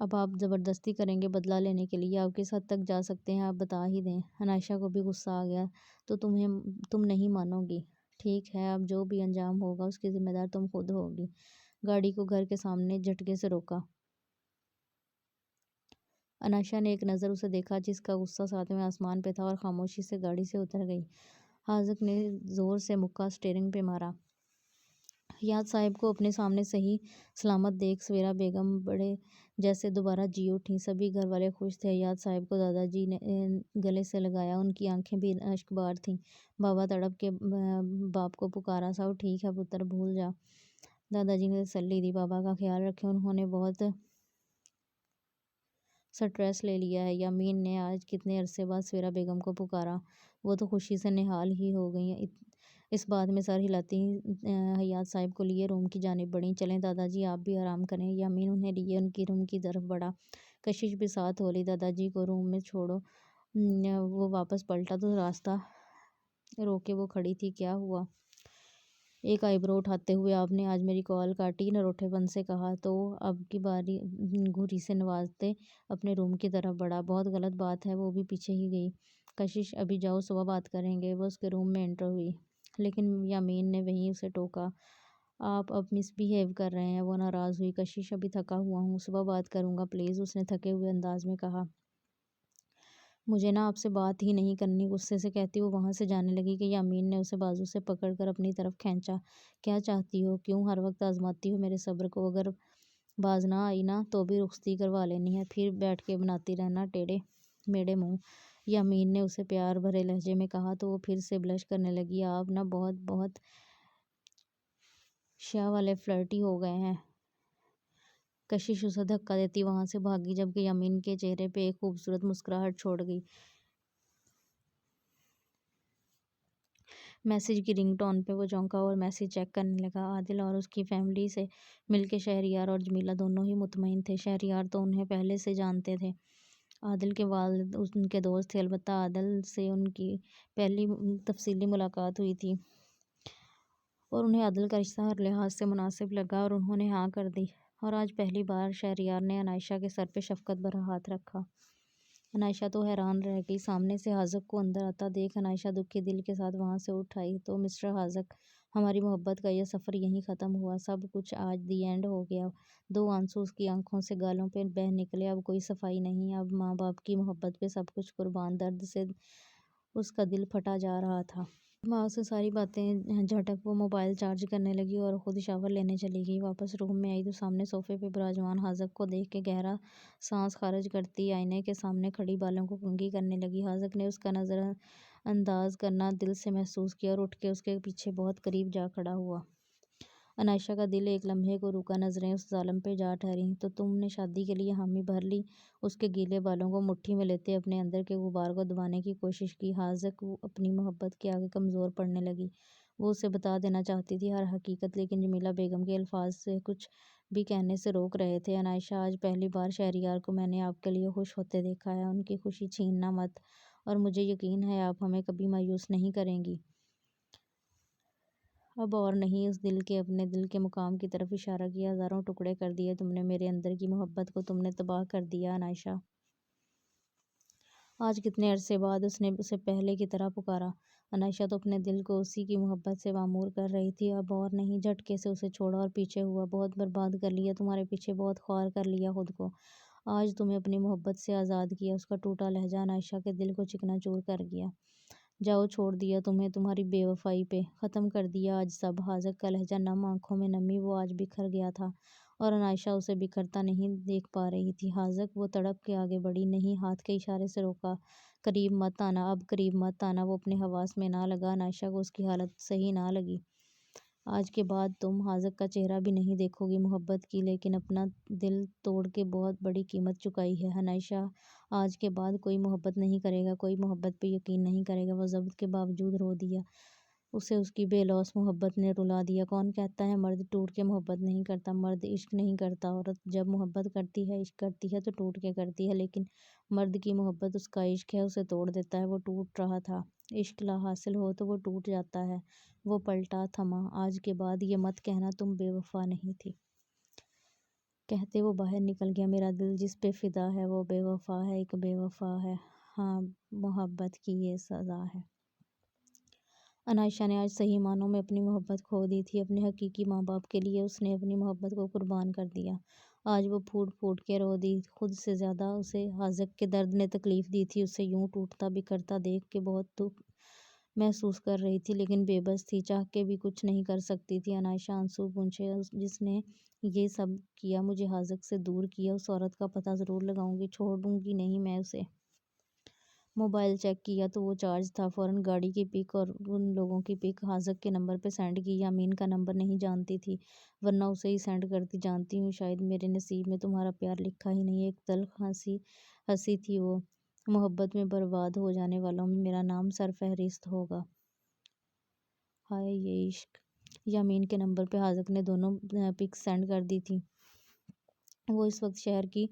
اب آپ زبردستی کریں گے بدلہ لینے کے لیے؟ آپ کس حد تک جا سکتے ہیں آپ بتا ہی دیں۔ عنائشہ کو بھی غصہ آ گیا۔ تو تم نہیں مانو گی؟ ٹھیک ہے، اب جو بھی انجام ہوگا اس کی ذمہ دار تم خود ہوگی۔ گاڑی کو گھر کے سامنے جھٹکے سے روکا۔ عنائشہ نے ایک نظر اسے دیکھا جس کا غصہ ساتویں آسمان پہ تھا، اور خاموشی سے گاڑی سے اتر گئی۔ حاذق نے زور سے مکہ اسٹیئرنگ پہ مارا۔ حیات صاحب کو اپنے سامنے صحیح سلامت دیکھ سویرا بیگم بڑے جیسے دوبارہ جی اٹھیں۔ سبھی گھر والے خوش تھے۔ حیات صاحب کو دادا جی نے گلے سے لگایا، ان کی آنکھیں بھی اشک بار تھیں۔ بابا تڑپ کے باپ کو پکارا۔ سب ٹھیک ہے پتر، بھول جا۔ دادا جی نے تسلی دی، بابا کا خیال رکھیں، انہوں نے بہت سٹریس لے لیا ہے۔ یامین نے آج کتنے عرصے بعد سویرا بیگم کو پکارا۔ وہ تو خوشی سے نہال ہی ہو گئیں۔ اس بات میں سر ہلاتی حیات صاحب کو لیے روم کی جانب بڑھیں۔ چلیں دادا جی، آپ بھی آرام کریں۔ یامین انہیں لیے ان کی روم کی طرف بڑھا۔ کشش بھی ساتھ ہو لی۔ دادا جی کو روم میں چھوڑو۔ وہ واپس پلٹا تو راستہ روکے وہ کھڑی تھی۔ کیا ہوا؟ ایک آئی برو اٹھاتے ہوئے آپ نے آج میری کال کاٹی؟ نروٹھے پن سے کہا تو اب کی باری گھوری سے نوازتے اپنے روم کی طرف بڑھا۔ بہت غلط بات ہے۔ وہ بھی پیچھے ہی گئی۔ کشش ابھی جاؤ، صبح بات کریں گے۔ وہ اس کے روم میں انٹر ہوئی، لیکن یامین نے وہیں اسے ٹوکا۔ آپ اب مس بہیو کر رہے ہیں۔ وہ ناراض ہوئی۔ کشش ابھی تھکا ہوا ہوں، صبح بات کروں گا پلیز، اس نے تھکے ہوئے انداز میں کہا۔ مجھے نا آپ سے بات ہی نہیں کرنی، غصے سے کہتی وہ وہاں سے جانے لگی کہ یامین نے اسے بازو سے پکڑ کر اپنی طرف کھینچا۔ کیا چاہتی ہو؟ کیوں ہر وقت آزماتی ہو میرے صبر کو؟ اگر باز نہ آئی نا تو بھی رخصتی کروا لینی ہے، پھر بیٹھ کے بناتی رہنا ٹیڑھے میڑے منہ۔ یامین نے اسے پیار بھرے لہجے میں کہا تو وہ پھر سے بلش کرنے لگی۔ آپ نا بہت بہت شیا والے فلرٹی ہو گئے ہیں۔ کشش اسے دھکا دیتی وہاں سے بھاگی، جبکہ یامین کے چہرے پہ ایک خوبصورت مسکراہٹ چھوڑ گئی۔ میسج کی رنگ ٹون پہ وہ چونکا اور میسج چیک کرنے لگا۔ عادل اور اس کی فیملی سے مل کے شہریار اور جمیلہ دونوں ہی مطمئن تھے۔ شہریار تو انہیں پہلے سے جانتے تھے، عادل کے والد ان کے دوست تھے، البتہ عادل سے ان کی پہلی تفصیلی ملاقات ہوئی تھی اور انہیں عادل کا رشتہ ہر لحاظ سے مناسب لگا اور انہوں نے ہاں کر دی۔ اور آج پہلی بار شہریار نے عنائشہ کے سر پہ شفقت بھرا ہاتھ رکھا۔ عنائشہ تو حیران رہ گئی۔ سامنے سے حاذق کو اندر آتا دیکھ عنائشہ دکھی دل کے ساتھ وہاں سے اٹھ آئی۔ تو مسٹر حاذق، ہماری محبت کا یہ سفر یہیں ختم ہوا، سب کچھ آج دی اینڈ ہو گیا۔ دو آنسو اس کی آنکھوں سے گالوں پہ بہہ نکلے۔ اب کوئی صفائی نہیں، اب ماں باپ کی محبت پہ سب کچھ قربان۔ درد سے اس کا دل پھٹا جا رہا تھا۔ دماغ سے ساری باتیں جھٹک وہ موبائل چارج کرنے لگی اور خود شاور لینے چلی گئی۔ واپس روم میں آئی تو سامنے صوفے پہ براجمان حاذق کو دیکھ کے گہرا سانس خارج کرتی آئینے کے سامنے کھڑی بالوں کو کنگھی کرنے لگی۔ حاذق نے اس کا نظر انداز کرنا دل سے محسوس کیا اور اٹھ کے اس کے پیچھے بہت قریب جا کھڑا ہوا۔ عنائشہ کا دل ایک لمحے کو رکا، نظریں اس ظالم پہ جا ٹھہریں۔ تو تم نے شادی کے لیے حامی بھر لی؟ اس کے گیلے بالوں کو مٹھی میں لیتے اپنے اندر کے غبار کو دبانے کی کوشش کی۔ حاذق اپنی محبت کے آگے کمزور پڑنے لگی۔ وہ اسے بتا دینا چاہتی تھی ہر حقیقت، لیکن جمیلہ بیگم کے الفاظ سے کچھ بھی کہنے سے روک رہے تھے۔ عنائشہ، آج پہلی بار شہریار کو میں نے آپ کے لیے خوش ہوتے دیکھا ہے، ان کی خوشی چھیننا مت، اور مجھے یقین ہے آپ ہمیں کبھی مایوس نہیں کریں گی۔ اب اور نہیں۔ اس دل کے اپنے دل کے مقام کی طرف اشارہ کیا۔ ہزاروں ٹکڑے کر دیے تم نے میرے اندر کی محبت کو، تم نے تباہ کر دیا عنائشہ۔ آج کتنے عرصے بعد اس نے اسے پہلے کی طرح پکارا۔ عنائشہ تو اپنے دل کو اسی کی محبت سے معمور کر رہی تھی۔ اب اور نہیں۔ جھٹکے سے اسے چھوڑا اور پیچھے ہوا۔ بہت برباد کر لیا تمہارے پیچھے، بہت خوار کر لیا خود کو۔ آج تمہیں اپنی محبت سے آزاد کیا۔ اس کا ٹوٹا لہجہ عنائشہ کے دل کو چکنا چور کر گیا۔ جاؤ، چھوڑ دیا تمہیں تمہاری بے وفائی پہ، ختم کر دیا آج سب۔ حاذق کا لہجہ نم، آنکھوں میں نمی، وہ آج بکھر گیا تھا اور عنائشہ اسے بکھرتا نہیں دیکھ پا رہی تھی۔ حاذق، وہ تڑپ کے آگے بڑھی۔ نہیں، ہاتھ کے اشارے سے روکا۔ قریب مت آنا، اب قریب مت آنا۔ وہ اپنے حواس میں نہ لگا۔ عنائشہ کو اس کی حالت صحیح نہ لگی۔ آج کے بعد تم حاذق کا چہرہ بھی نہیں دیکھو گی۔ محبت کی، لیکن اپنا دل توڑ کے بہت بڑی قیمت چکائی ہے عنائشہ۔ آج کے بعد کوئی محبت نہیں کرے گا، کوئی محبت پہ یقین نہیں کرے گا۔ وہ ضبط کے باوجود رو دیا۔ اسے اس کی بے لوث محبت نے رلا دیا۔ کون کہتا ہے مرد ٹوٹ کے محبت نہیں کرتا؟ مرد عشق نہیں کرتا۔ عورت جب محبت کرتی ہے، عشق کرتی ہے تو ٹوٹ کے کرتی ہے، لیکن مرد کی محبت اس کا عشق ہے، اسے توڑ دیتا ہے۔ وہ ٹوٹ رہا تھا۔ عشق لا حاصل ہو تو وہ ٹوٹ جاتا ہے۔ وہ پلٹا، تھما۔ آج کے بعد یہ مت کہنا تم بے وفا نہیں تھی۔ کہتے وہ باہر نکل گیا۔ میرا دل جس پہ فدا ہے وہ بے وفا ہے، ایک بے وفا ہے۔ ہاں، محبت کی یہ سزا ہے۔ عنائشہ نے آج صحیح معنوں میں اپنی محبت کھو دی تھی۔ اپنے حقیقی ماں باپ کے لیے اس نے اپنی محبت کو قربان کر دیا۔ آج وہ پھوٹ پھوٹ کے رو دی۔ خود سے زیادہ اسے حاذق کے درد نے تکلیف دی تھی۔ اسے یوں ٹوٹتا بکھرتا دیکھ کے بہت دکھ محسوس کر رہی تھی، لیکن بے بس تھی، چاہ کے بھی کچھ نہیں کر سکتی تھی۔ عنائشہ آنسو پونچھے، جس نے یہ سب کیا، مجھے حاذق سے دور کیا، اس عورت کا پتہ ضرور لگاؤں گی، چھوڑوں گی نہیں میں اسے۔ موبائل چیک کیا تو وہ چارج تھا۔ فوراً گاڑی کی پک اور ان لوگوں کی پک حاذق کے نمبر پہ سینڈ کی۔ یامین کا نمبر نہیں جانتی تھی، ورنہ اسے ہی سینڈ کرتی۔ جانتی ہوں شاید میرے نصیب میں تمہارا پیار لکھا ہی نہیں۔ ایک تلخ ہنسی تھی وہ۔ محبت میں برباد ہو جانے والوں میں میرا نام سرفہرست ہوگا۔ ہائے یہ عشق! یامین کے نمبر پہ حاذق نے دونوں پکس سینڈ کر دی تھی۔ وہ اس وقت شہر کی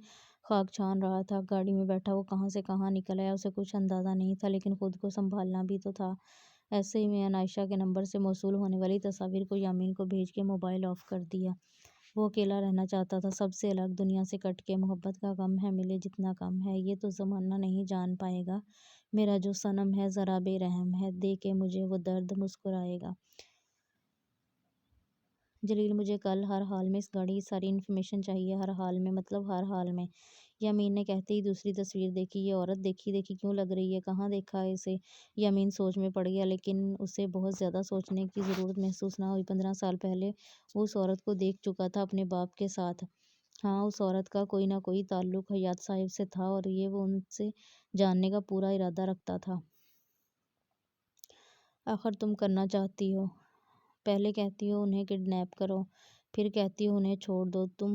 خاک چھان رہا تھا۔ گاڑی میں بیٹھا وہ کہاں سے کہاں نکل آیا، اسے کچھ اندازہ نہیں تھا، لیکن خود کو سنبھالنا بھی تو تھا۔ ایسے ہی میں عنائشہ کے نمبر سے موصول ہونے والی تصاویر کو یامین کو بھیج کے موبائل آف کر دیا۔ وہ اکیلا رہنا چاہتا تھا، سب سے الگ، دنیا سے کٹ کے۔ محبت کا غم ہے، ملے جتنا کم ہے، یہ تو زمانہ نہیں جان پائے گا۔ میرا جو صنم ہے ذرا بے رحم ہے، دے کے مجھے وہ درد مسکرائے گا۔ جلیل مجھے کل ہر حال میں اس گاڑی کی ساری انفارمیشن چاہیے، ہر حال میں، مطلب ہر حال میں۔ یامین نے کہتے ہی دوسری تصویر دیکھی۔ یہ عورت دیکھی دیکھی کیوں لگ رہی ہے؟ کہاں دیکھا ہے اسے؟ یامین سوچ میں پڑ گیا، لیکن اسے بہت زیادہ سوچنے کی ضرورت محسوس نہ ہوئی۔ 15 سال پہلے وہ اس عورت کو دیکھ چکا تھا اپنے باپ کے ساتھ۔ ہاں، اس عورت کا کوئی نہ کوئی تعلق حیات صاحب سے تھا، اور یہ وہ ان سے جاننے کا پورا ارادہ رکھتا تھا۔ آخر تم کرنا چاہتی ہو؟ پہلے کہتی ہو انہیں کڈنیپ کرو، پھر کہتی ہو انہیں چھوڑ دو۔ تم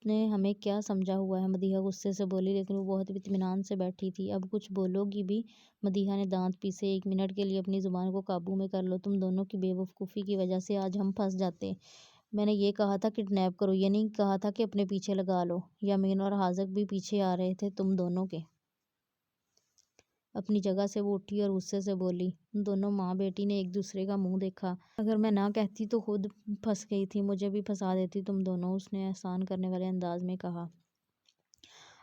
نے ہمیں کیا سمجھا ہوا ہے؟ مدیحہ غصے سے بولی، لیکن وہ بہت اطمینان سے بیٹھی تھی۔ اب کچھ بولو گی بھی؟ مدیحہ نے دانت پیسے۔ ایک منٹ کے لیے اپنی زبان کو قابو میں کر لو۔ تم دونوں کی بے وقوفی کی وجہ سے آج ہم پھنس جاتے۔ میں نے یہ کہا تھا کڈنیپ کرو، یہ نہیں کہا تھا کہ اپنے پیچھے لگا لو۔ یامین اور حاذق بھی پیچھے آ رہے تھے تم دونوں کے۔ اپنی جگہ سے وہ اٹھی اور غصے سے بولی۔ دونوں ماں بیٹی نے ایک دوسرے کا منہ دیکھا۔ اگر میں نہ کہتی تو خود پھنس گئی تھی، مجھے بھی پھنسا دیتی تم دونوں، اس نے احسان کرنے والے انداز میں کہا۔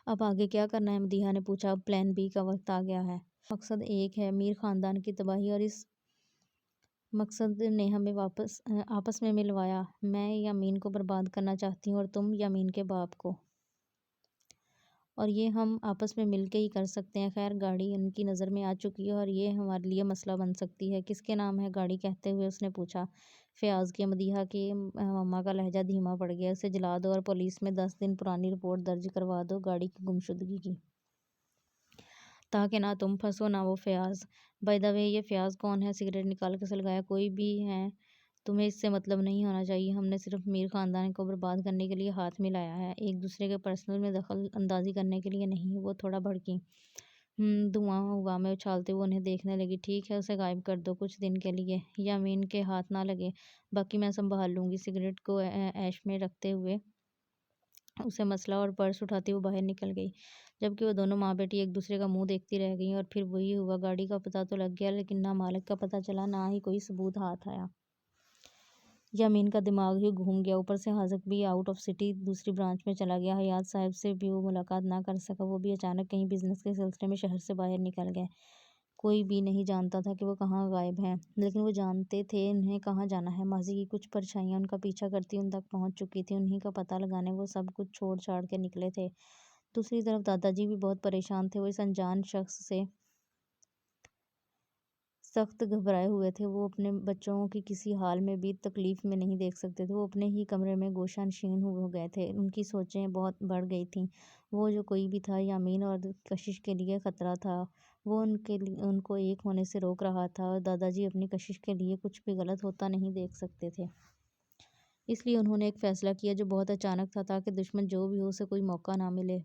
اب آگے کیا کرنا ہے؟ مدیحہ نے پوچھا۔ اب پلان بی کا وقت آ گیا ہے۔ مقصد ایک ہے، میر خاندان کی تباہی، اور اس مقصد نے ہمیں آپس میں ملوایا۔ میں یامین کو برباد کرنا چاہتی ہوں اور تم یامین کے باپ کو، اور یہ ہم آپس میں مل کے ہی کر سکتے ہیں۔ خیر، گاڑی ان کی نظر میں آ چکی ہے اور یہ ہمارے لیے مسئلہ بن سکتی ہے۔ کس کے نام ہے گاڑی؟ کہتے ہوئے اس نے پوچھا۔ فیاض کے۔ مدیحہ کی ماما کا لہجہ دھیما پڑ گیا۔ اسے جلا دو اور پولیس میں 10 دن پرانی رپورٹ درج کروا دو گاڑی کی گمشدگی کی، تاکہ نہ تم پھنسو نہ وہ فیاض۔ بائی دا وے، یہ فیاض کون ہے؟ سگریٹ نکال کے سلگایا۔ کوئی بھی ہے، تمہیں اس سے مطلب نہیں ہونا چاہیے۔ ہم نے صرف میر خاندان کو برباد کرنے کے لیے ہاتھ ملایا ہے، ایک دوسرے کے پرسنل میں دخل اندازی کرنے کے لیے نہیں۔ وہ تھوڑا بھڑکی۔ دھواں ہوا میں اچھالتے ہوئے انہیں دیکھنے لگی۔ ٹھیک ہے، اسے غائب کر دو کچھ دن کے لیے، یامین کے ہاتھ نہ لگے، باقی میں سنبھال لوں گی۔ سگریٹ کو ایش میں رکھتے ہوئے اسے مسئلہ اور پرس اٹھاتی وہ باہر نکل گئی، جبکہ وہ دونوں ماں بیٹی ایک دوسرے کا منہ دیکھتی رہ گئیں۔ اور پھر وہی ہوا، گاڑی کا پتہ تو لگ گیا، لیکن نہ مالک کا پتہ چلا، نہ ہی کوئی ثبوت ہاتھ آیا۔ یامین کا دماغ ہی گھوم گیا۔ اوپر سے حاذق بھی آؤٹ آف سٹی دوسری برانچ میں چلا گیا۔ حیات صاحب سے بھی وہ ملاقات نہ کر سکا، وہ بھی اچانک کہیں بزنس کے سلسلے میں شہر سے باہر نکل گئے۔ کوئی بھی نہیں جانتا تھا کہ وہ کہاں غائب ہیں، لیکن وہ جانتے تھے انہیں کہاں جانا ہے۔ ماضی کی کچھ پرچھائیاں ان کا پیچھا کرتی ان تک پہنچ چکی تھیں، انہیں کا پتہ لگانے وہ سب کچھ چھوڑ چھاڑ کے نکلے تھے۔ دوسری طرف دادا جی بھی بہت پریشان تھے، وہ اس انجان شخص سے سخت گھبرائے ہوئے تھے۔ وہ اپنے بچوں کی کسی حال میں بھی تکلیف میں نہیں دیکھ سکتے تھے۔ وہ اپنے ہی کمرے میں گوشہ نشین ہو گئے تھے۔ ان کی سوچیں بہت بڑھ گئی تھیں۔ وہ جو کوئی بھی تھا، یامین اور کشش کے لیے خطرہ تھا، وہ ان کو ایک ہونے سے روک رہا تھا، اور دادا جی اپنی کشش کے لیے کچھ بھی غلط ہوتا نہیں دیکھ سکتے تھے۔ اس لیے انہوں نے ایک فیصلہ کیا جو بہت اچانک تھا، تاکہ دشمن جو بھی ہو اسے کوئی موقع نہ ملے۔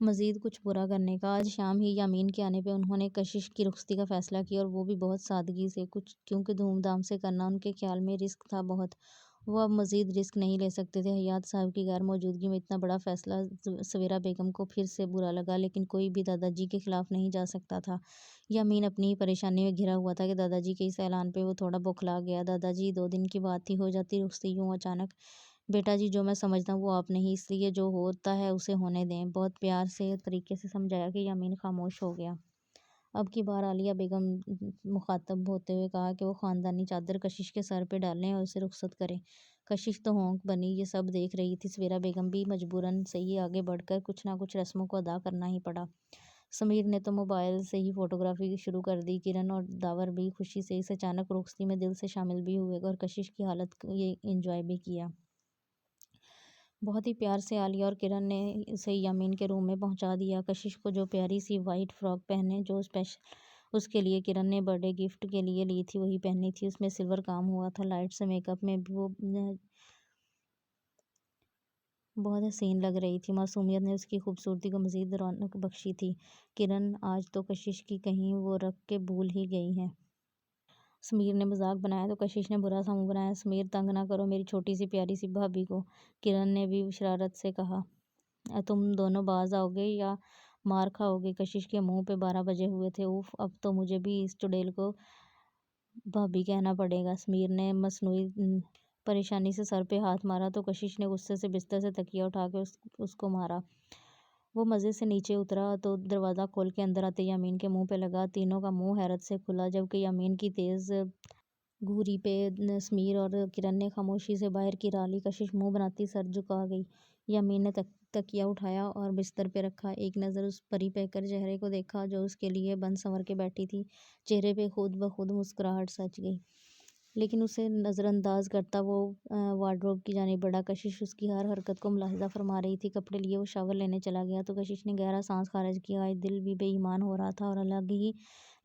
مزید کچھ برا کرنے کا۔ آج شام ہی یامین کے آنے پہ انہوں نے کشش کی رخصتی کا فیصلہ کیا، اور وہ بھی بہت سادگی سے، کچھ کیونکہ دھوم دھام سے کرنا ان کے خیال میں رسک تھا بہت۔ وہ اب مزید رسک نہیں لے سکتے تھے۔ حیات صاحب کی غیر موجودگی میں اتنا بڑا فیصلہ سویرا بیگم کو پھر سے برا لگا، لیکن کوئی بھی دادا جی کے خلاف نہیں جا سکتا تھا۔ یامین اپنی ہی پریشانی میں گھرا ہوا تھا کہ دادا جی کے اس اعلان پہ وہ تھوڑا بوکھلا گیا۔ دادا جی 2 دن کی بات ہی ہو جاتی رخصتی یوں اچانک۔ بیٹا جی، جو میں سمجھتا ہوں وہ آپ نہیں، اس لیے جو ہوتا ہے اسے ہونے دیں، بہت پیار سے طریقے سے سمجھایا کہ یامین خاموش ہو گیا۔ اب کی بار عالیہ بیگم مخاطب ہوتے ہوئے کہا کہ وہ خاندانی چادر کشش کے سر پہ ڈالیں اور اسے رخصت کریں۔ کشش تو ہونک بنی یہ سب دیکھ رہی تھی، سویرا بیگم بھی مجبوراً سے ہی آگے بڑھ کر کچھ نہ کچھ رسموں کو ادا کرنا ہی پڑا۔ سمیر نے تو موبائل سے ہی فوٹوگرافی شروع کر دی۔ کرن اور داور بھی خوشی سے اس اچانک رخصتی میں دل سے شامل بھی ہوئے اور کشش کی حالت کو یہ انجوائے بھی کیا۔ بہت ہی پیار سے عالیہ اور کرن نے اسے یامین کے روم میں پہنچا دیا۔ کشش کو جو پیاری سی وائٹ فراک پہنے جو اسپیشل اس کے لیے کرن نے برتھ ڈے گفٹ کے لیے لی تھی وہی پہنی تھی۔ اس میں سلور کام ہوا تھا، لائٹ سے میک اپ میں بھی وہ بہت حسین لگ رہی تھی۔ معصومیت نے اس کی خوبصورتی کو مزید رونق بخشی تھی۔ کرن آج تو کشش کی کہیں وہ رکھ کے بھول ہی گئی ہے۔ سمیر نے مذاق بنایا تو کشش نے برا سا منہ بنایا۔ سمیر، تنگ نہ کرو میری چھوٹی سی پیاری سی بھابھی کو، کرن نے بھی شرارت سے کہا۔ تم دونوں باز آؤ گے یا مار کھاؤ گے؟ کشش کے منہ پہ 12 بجے ہوئے تھے۔ اوف، اب تو مجھے بھی اس چڑیل کو بھابھی کہنا پڑے گا۔ سمیر نے مصنوعی پریشانی سے سر پہ ہاتھ مارا تو کشش نے غصے سے بستر سے تکیہ اٹھا کے اس کو مارا۔ وہ مزے سے نیچے اترا تو دروازہ کھول کے اندر آتے یامین کے منہ پہ لگا۔ تینوں کا منہ حیرت سے کھلا، جبکہ یامین کی تیز گھوری پہ سمیر اور کرن نے خاموشی سے باہر کی راہ لی۔ کشش منہ بناتی سر جھکا گئی۔ یامین نے تکیہ اٹھایا اور بستر پہ رکھا، ایک نظر اس پری پیکر چہرے کو دیکھا جو اس کے لیے بن سنور کے بیٹھی تھی۔ چہرے پہ خود بخود مسکراہٹ سج گئی، لیکن اسے نظر انداز کرتا وہ وارڈروب کی جانب بڑھا۔ کشش اس کی ہر حرکت کو ملاحظہ فرما رہی تھی۔ کپڑے لیے وہ شاور لینے چلا گیا تو کشش نے گہرا سانس خارج کیا۔ آج دل بھی بے ایمان ہو رہا تھا اور الگ ہی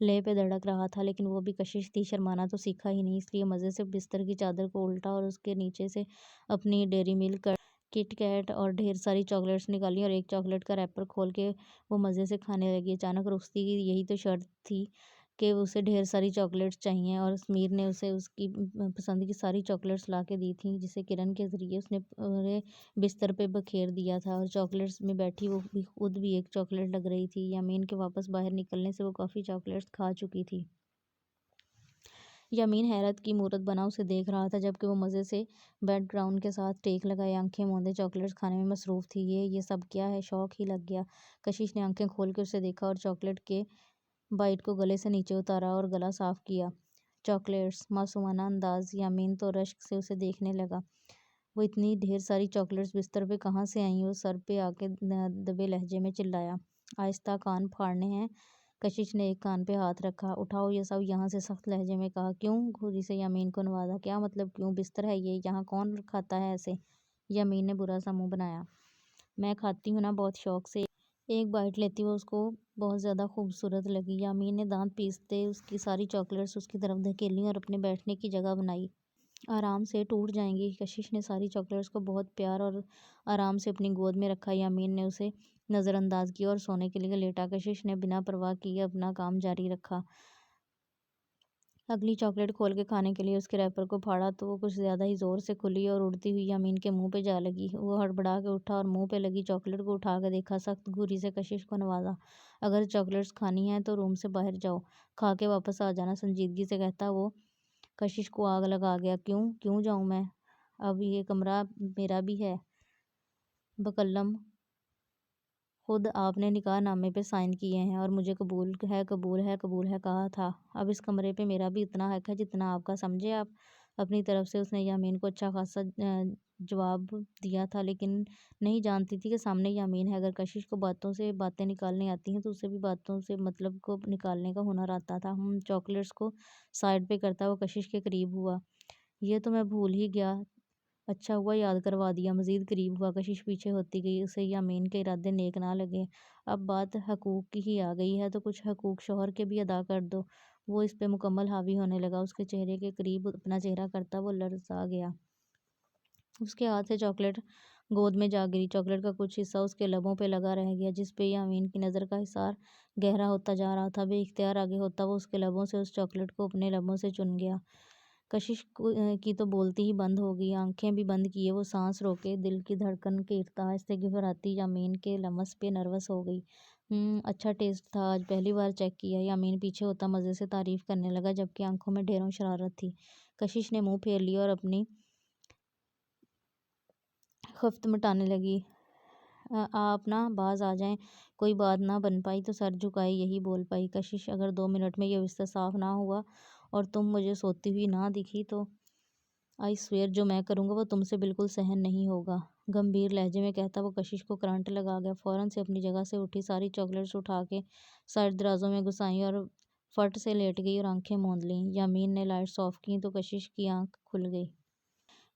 لے پہ دھڑک رہا تھا، لیکن وہ بھی کشش تھی، شرمانا تو سیکھا ہی نہیں، اس لیے مزے سے بستر کی چادر کو الٹا اور اس کے نیچے سے اپنی ڈیری ملک، کٹ کیٹ اور ڈھیر ساری چاکلیٹس نکالی اور ایک چاکلیٹ کا ریپر کھول کے وہ مزے سے کھانے لگی۔ اچانک رخصتی کی یہی تو شرط تھی کہ اسے ڈھیر ساری چاکلیٹس چاہئیں، اور سمیر نے اسے اس کی پسند کی ساری چاکلیٹس لا کے دی تھیں، جسے کرن کے ذریعے اس نے پورے بستر پہ بکھیر دیا تھا، اور چاکلیٹس میں بیٹھی وہ خود بھی ایک چاکلیٹ لگ رہی تھی۔ یامین کے واپس باہر نکلنے سے وہ کافی چاکلیٹس کھا چکی تھی۔ یامین حیرت کی مورت بنا اسے دیکھ رہا تھا، جبکہ وہ مزے سے بیک گراؤنڈ کے ساتھ ٹیک لگائے آنکھیں موندے چاکلیٹس کھانے میں مصروف تھی۔ یہ سب کیا ہے؟ شوق ہی لگ گیا۔ کشش نے آنکھیں کھول کے اسے دیکھا اور چاکلیٹ کے بائٹ کو گلے سے نیچے اتارا اور گلا صاف کیا۔ چاکلیٹس؟ معصومانہ انداز۔ یامین تو رشک سے اسے دیکھنے لگا۔ وہ اتنی ڈھیر ساری چاکلیٹس بستر پہ کہاں سے آئیں؟ وہ سر پہ آ کے دبے لہجے میں چلایا۔ آہستہ، کان پھاڑنے ہیں؟ کشش نے ایک کان پہ ہاتھ رکھا۔ اٹھاؤ یہ سب یہاں سے، سخت لہجے میں کہا۔ کیوں؟ گھوری سے یامین کو نوازا۔ کیا مطلب کیوں؟ بستر ہے یہ، یہاں کون کھاتا ہے ایسے؟ یامین نے برا سا منہ بنایا۔ میں کھاتی ہوں نا، بہت شوق سے۔ ایک بائٹ لیتی وہ اس کو بہت زیادہ خوبصورت لگی۔ یامین نے دانت پیستے اس کی ساری چاکلیٹس اس کی طرف دھکیلیں اور اپنے بیٹھنے کی جگہ بنائی۔ آرام سے، ٹوٹ جائیں گی۔ کشش نے ساری چاکلیٹس کو بہت پیار اور آرام سے اپنی گود میں رکھا۔ یامین نے اسے نظر انداز کیا اور سونے کے لیے لیٹا۔ کشش نے بنا پرواہ کیے اپنا کام جاری رکھا۔ اگلی چاکلیٹ کھول کے کھانے کے لیے اس کے ریپر کو پھاڑا تو وہ کچھ زیادہ ہی زور سے کھلی اور اڑتی ہوئی یامین کے منہ پہ جا لگی۔ وہ ہڑبڑا کے اٹھا اور منہ پہ لگی چاکلیٹ کو اٹھا کے دیکھا، سخت گھوری سے کشش کو نوازا۔ اگر چاکلیٹس کھانی ہیں تو روم سے باہر جاؤ، کھا کے واپس آ جانا، سنجیدگی سے کہتا وہ۔ کشش کو آگ لگا گیا۔ کیوں جاؤں میں؟ اب یہ کمرہ میرا بھی ہے۔ بکلم، خود آپ نے نکاح نامے پہ سائن کیے ہیں اور مجھے قبول ہے کہا تھا۔ اب اس کمرے پہ میرا بھی اتنا حق ہے جتنا آپ کا، سمجھے آپ؟ اپنی طرف سے اس نے یامین کو اچھا خاصا جواب دیا تھا، لیکن نہیں جانتی تھی کہ سامنے یامین ہے۔ اگر کشش کو باتوں سے باتیں نکالنی آتی ہیں تو اسے بھی باتوں سے مطلب کو نکالنے کا ہنر آتا تھا۔ چاکلیٹس کو سائڈ پہ کرتا وہ کشش کے قریب ہوا۔ یہ تو میں بھول ہی گیا، اچھا ہوا یاد کروا دیا۔ مزید قریب ہوا، کشش پیچھے ہوتی گئی، اسے یامین کے ارادے نیک نہ لگے۔ اب بات حقوق کی ہی آ گئی ہے تو کچھ حقوق شوہر کے بھی ادا کر دو۔ وہ اس پہ مکمل حاوی ہونے لگا، اس کے چہرے کے قریب اپنا چہرہ کرتا وہ لرزا گیا۔ اس کے ہاتھ سے چاکلیٹ گود میں جا گری۔ چاکلیٹ کا کچھ حصہ اس کے لبوں پہ لگا رہ گیا، جس پہ یامین کی نظر کا حصار گہرا ہوتا جا رہا تھا۔ بے اختیار آگے ہوتا وہ اس کے لبوں سے اس چاکلیٹ کو اپنے لبوں سے چن گیا۔ کشش کی تو بولتی ہی بند ہو گئی، آنکھیں بھی بند کیے وہ سانس روکے، دل کی دھڑکن کی ارتعاش سے گھبراتی یامین کے لمس پہ نروس ہو گئی۔ اچھا ٹیسٹ تھا، آج پہلی بار چیک کیا۔ یامین پیچھے ہوتا مزے سے تعریف کرنے لگا، جبکہ آنکھوں میں ڈھیروں شرارت تھی۔ کشش نے منہ پھیر لیا اور اپنی خفت مٹانے لگی۔ آپ نا باز آ جائیں۔ کوئی بات نہ بن پائی تو سر جھکائے یہی بول پائی، کشش اگر 2 منٹ میں یہ رشتہ صاف نہ ہوا اور تم مجھے سوتی ہوئی نہ دکھی تو آئی سویئر جو میں کروں گا وہ تم سے بالکل سہن نہیں ہوگا، گمبھیر لہجے میں کہتا وہ کشش کو کرنٹ لگا گیا۔ فوراً سے اپنی جگہ سے اٹھی، ساری چاکلیٹس اٹھا کے سائڈ درازوں میں گھسائیں اور فٹ سے لیٹ گئی اور آنکھیں موند لیں۔ یامین نے لائٹس آف کیں تو کشش کی آنکھ کھل گئی۔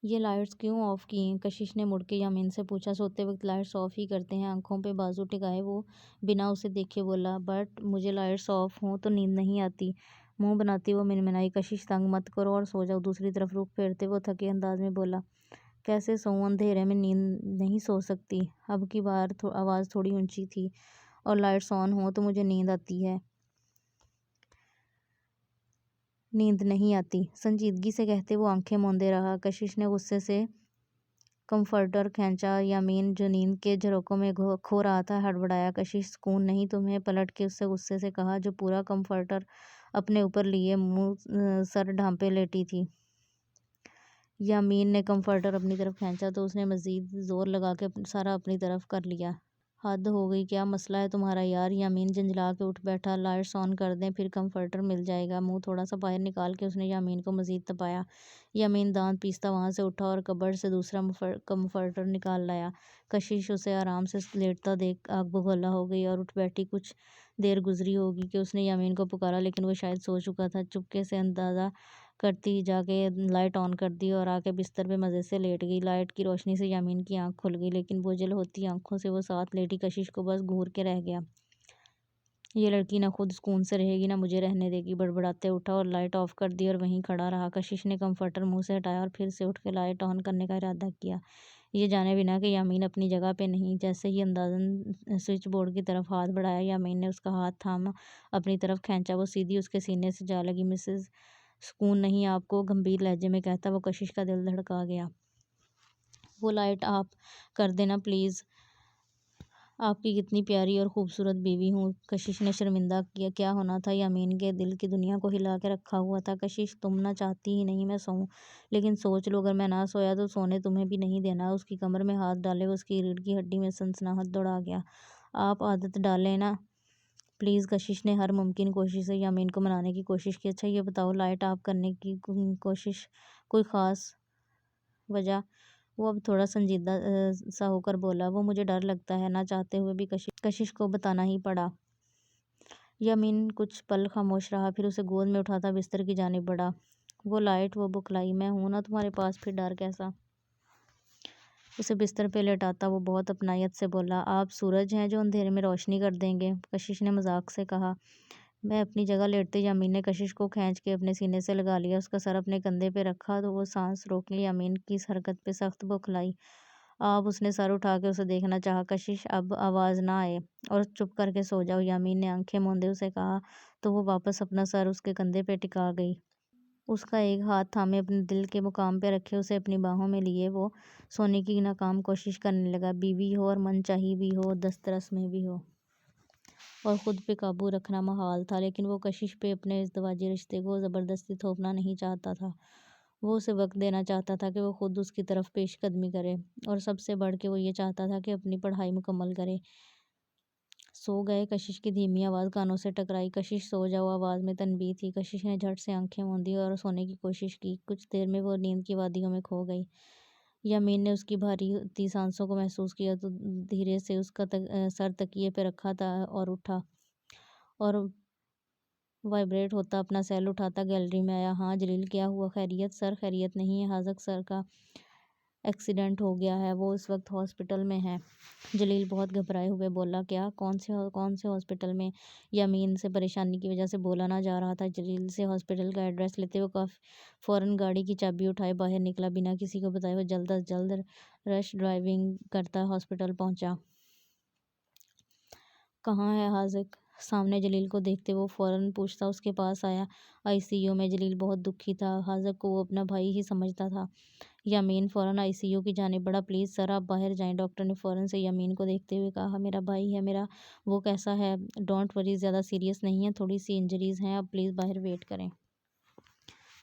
یہ لائٹس کیوں آف کی ہیں؟ کشش نے مڑ کے یامین سے پوچھا۔ سوتے وقت لائٹس آف ہی کرتے ہیں، آنکھوں پہ بازو ٹکائے وہ بنا اسے دیکھے بولا۔ بٹ مجھے لائٹس آف ہوں تو نیند نہیں آتی، منہ بناتی وہ منمنائی۔ کشش تنگ مت کرو اور سو جاؤ، دوسری طرف رخ پھیرتے وہ تھکے انداز میں بولا۔ کیسے سوؤں، اندھیرے میں نیند نہیں سو سکتی۔ اب کی بار آواز تھوڑی اونچی تھی۔ اور لائٹس آن ہوں تو مجھے نیند آتی ہے۔ نیند نہیں آتی، سنجیدگی سے کہتے وہ آنکھیں موندے رہا۔ کشش نے غصے سے کمفرٹر کھینچا۔ یامین جو نیند کے جھروکوں میں کھو رہا تھا ہڑبڑایا۔ کشش سکون نہیں تمہیں؟ پلٹ کے اس سے غصے سے کہا، جو پورا کمفرٹر اپنے اوپر لیے منہ سر ڈھانپے لیٹی تھی۔ یامین نے کمفرٹر اپنی طرف کھینچا تو اس نے مزید زور لگا کے سارا اپنی طرف کر لیا۔ حد ہو گئی، کیا مسئلہ ہے تمہارا یار؟ یامین جھنجھلا کے اٹھ بیٹھا۔ لائٹس آن کر دیں پھر کمفرٹر مل جائے گا۔ منہ تھوڑا سا باہر نکال کے اس نے یامین کو مزید تپایا۔ یامین دانت پیستا وہاں سے اٹھا اور کبرڈ سے دوسرا کمفرٹر نکال لایا۔ کشش اسے آرام سے لیٹتا دیکھ آگ بگولا ہو گئی اور اٹھ بیٹھی۔ کچھ دیر گزری ہوگی کہ اس نے یامین کو پکارا، لیکن وہ شاید سو چکا تھا۔ چپکے سے اندازہ کرتی جا کے لائٹ آن کر دی اور آ کے بستر پہ مزے سے لیٹ گئی۔ لائٹ کی روشنی سے یامین کی آنکھ کھل گئی، لیکن بوجھل ہوتی آنکھوں سے وہ ساتھ لیٹی کشش کو بس گھور کے رہ گیا۔ یہ لڑکی نہ خود سکون سے رہے گی نہ مجھے رہنے دے گی، بڑبڑاتے اٹھا اور لائٹ آف کر دی اور وہیں کھڑا رہا۔ کشش نے کمفرٹر منہ سے ہٹایا اور پھر سے اٹھ کے لائٹ آن کرنے کا ارادہ کیا، یہ جانے بنا کہ یامین اپنی جگہ پہ نہیں۔ جیسے ہی اندازن سوئچ بورڈ کی طرف ہاتھ بڑھایا، یامین نے اس کا ہاتھ تھاما اپنی طرف کھینچا۔ وہ سیدھی اس کے سینے سے جا لگی۔ مسز سکون نہیں آپ کو؟ گمبھیر لہجے میں کہتا وہ کشش کا دل دھڑکا گیا۔ وہ لائٹ آپ کر دینا پلیز، آپ کی کتنی پیاری اور خوبصورت بیوی ہوں۔ کشش نے شرمندہ کیا ہونا تھا، یامین کے دل کی دنیا کو ہلا کے رکھا ہوا تھا۔ کشش تم نہ چاہتی ہی نہیں میں سوؤں، لیکن سوچ لو اگر میں نہ سویا تو سونے تمہیں بھی نہیں دینا۔ اس کی کمر میں ہاتھ ڈالے وہ اس کی ریڑھ کی ہڈی میں سنسناہٹ دوڑا گیا۔ آپ عادت ڈالیں نا پلیز۔ کشش نے ہر ممکن کوشش سے یامین کو منانے کی کوشش کی۔ اچھا یہ بتاؤ، لائٹ آف کرنے کی کوشش کوئی خاص وجہ؟ وہ اب تھوڑا سنجیدہ سا ہو کر بولا۔ وہ مجھے ڈر لگتا ہے۔ نہ چاہتے ہوئے بھی کشش کو بتانا ہی پڑا۔ یامین کچھ پل خاموش رہا، پھر اسے گود میں اٹھاتا بستر کی جانب بڑھا۔ وہ لائٹ وہ بکھلائی، میں ہوں نا تمہارے پاس، پھر ڈر کیسا؟ اسے بستر پہ لیٹاتا وہ بہت اپنائیت سے بولا، آپ سورج ہیں جو اندھیرے میں روشنی کر دیں گے؟ کشش نے مذاق سے کہا۔ میں اپنی جگہ لیٹتے یامین نے کشش کو کھینچ کے اپنے سینے سے لگا لیا، اس کا سر اپنے کندھے پہ رکھا تو وہ سانس روکے۔ یامین کی اس حرکت پہ سخت بوکھلائی۔ آپ اس نے سر اٹھا کے اسے دیکھنا چاہا۔ کشش اب آواز نہ آئے اور چپ کر کے سو جاؤ، یامین نے آنکھیں موندے اسے کہا تو وہ واپس اپنا سر اس کے کندھے پہ ٹکا گئی۔ اس کا ایک ہاتھ تھامے اپنے دل کے مقام پہ رکھے اسے اپنی باہوں میں لیے وہ سونے کی ناکام کوشش کرنے لگا۔ بیوی ہو اور من چاہی بھی ہو، دسترس میں بھی ہو، اور خود پہ قابو رکھنا محال تھا، لیکن وہ کشش پہ اپنے ازدواجی رشتے کو زبردستی تھوپنا نہیں چاہتا تھا۔ وہ اسے وقت دینا چاہتا تھا کہ وہ خود اس کی طرف پیش قدمی کرے، اور سب سے بڑھ کے وہ یہ چاہتا تھا کہ اپنی پڑھائی مکمل کرے۔ سو گئے؟ کشش کی دھیمی آواز کانوں سے ٹکرائی۔ کشش سو جاؤ، آواز میں تنبیہ تھی۔ کشش نے جھٹ سے آنکھیں موندی اور سونے کی کوشش کی۔ کچھ دیر میں وہ نیند کی وادیوں میں کھو گئی۔ یامین نے اس کی بھاری ہوتی سانسوں کو محسوس کیا تو دھیرے سے اس کا سر تکیے پہ رکھا تھا اور اٹھا اور وائبریٹ ہوتا اپنا سیل اٹھاتا گیلری میں آیا۔ ہاں جلیل، کیا ہوا؟ خیریت؟ سر خیریت نہیں ہے، حاذق سر کا ایکسیڈنٹ ہو گیا ہے، وہ اس وقت ہاسپٹل میں ہے۔ جلیل بہت گھبرائے ہوئے بولا، کیا؟ کون سے ہاسپٹل میں؟ یمین سے پریشانی کی وجہ سے بولا نہ جا رہا تھا۔ جلیل سے ہاسپٹل کا ایڈریس لیتے ہوئے فوراً گاڑی کی چابی اٹھائے باہر نکلا، بنا کسی کو بتائے وہ جلد از جلد رش ڈرائیونگ کرتا ہاسپٹل پہنچا۔ کہاں ہے حاذق؟ سامنے جلیل کو دیکھتے وہ فوراً پوچھتا اس کے پاس آیا۔ آئی سی یو میں۔ جلیل بہت دکھی تھا، حاذق کو وہ اپنا بھائی ہی سمجھتا تھا۔ یمین فوراً آئی سی یو کی جانب بڑھا، پلیز سر آپ باہر جائیں۔ ڈاکٹر نے فوراً سے یمین کو دیکھتے ہوئے کہا، میرا بھائی ہے میرا، وہ کیسا ہے؟ ڈونٹ وری، زیادہ سیریس نہیں ہے، تھوڑی سی انجریز ہیں، آپ پلیز باہر ویٹ کریں۔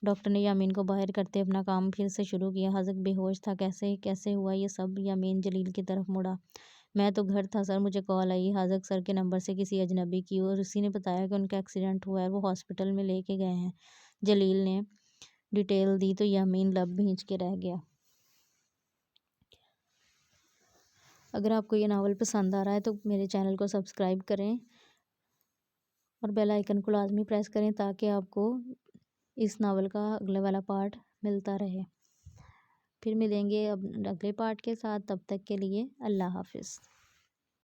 ڈاکٹر نے یمین کو باہر کرتے اپنا کام پھر سے شروع کیا۔ حاذق بے ہوش تھا، کیسے ہوا یہ سب؟ یمین جلیل کی طرف مڑا۔ میں تو گھر تھا سر، مجھے کال آئی حاذق سر کے نمبر سے کسی اجنبی کی، اور اسی نے بتایا کہ ان کا ایکسیڈنٹ ہوا ہے، وہ ہاسپٹل میں لے کے گئے ہیں۔ جلیل نے ڈیٹیل دی تو یمین لب بھینچ کے رہ گیا۔ اگر آپ کو یہ ناول پسند آ رہا ہے تو میرے چینل کو سبسکرائب کریں اور بیل آئیکن کو لازمی پریس کریں تاکہ آپ کو اس ناول کا اگلے والا پارٹ ملتا رہے۔ پھر ملیں گے اب اگلے پارٹ کے ساتھ، تب تک کے لیے اللہ حافظ۔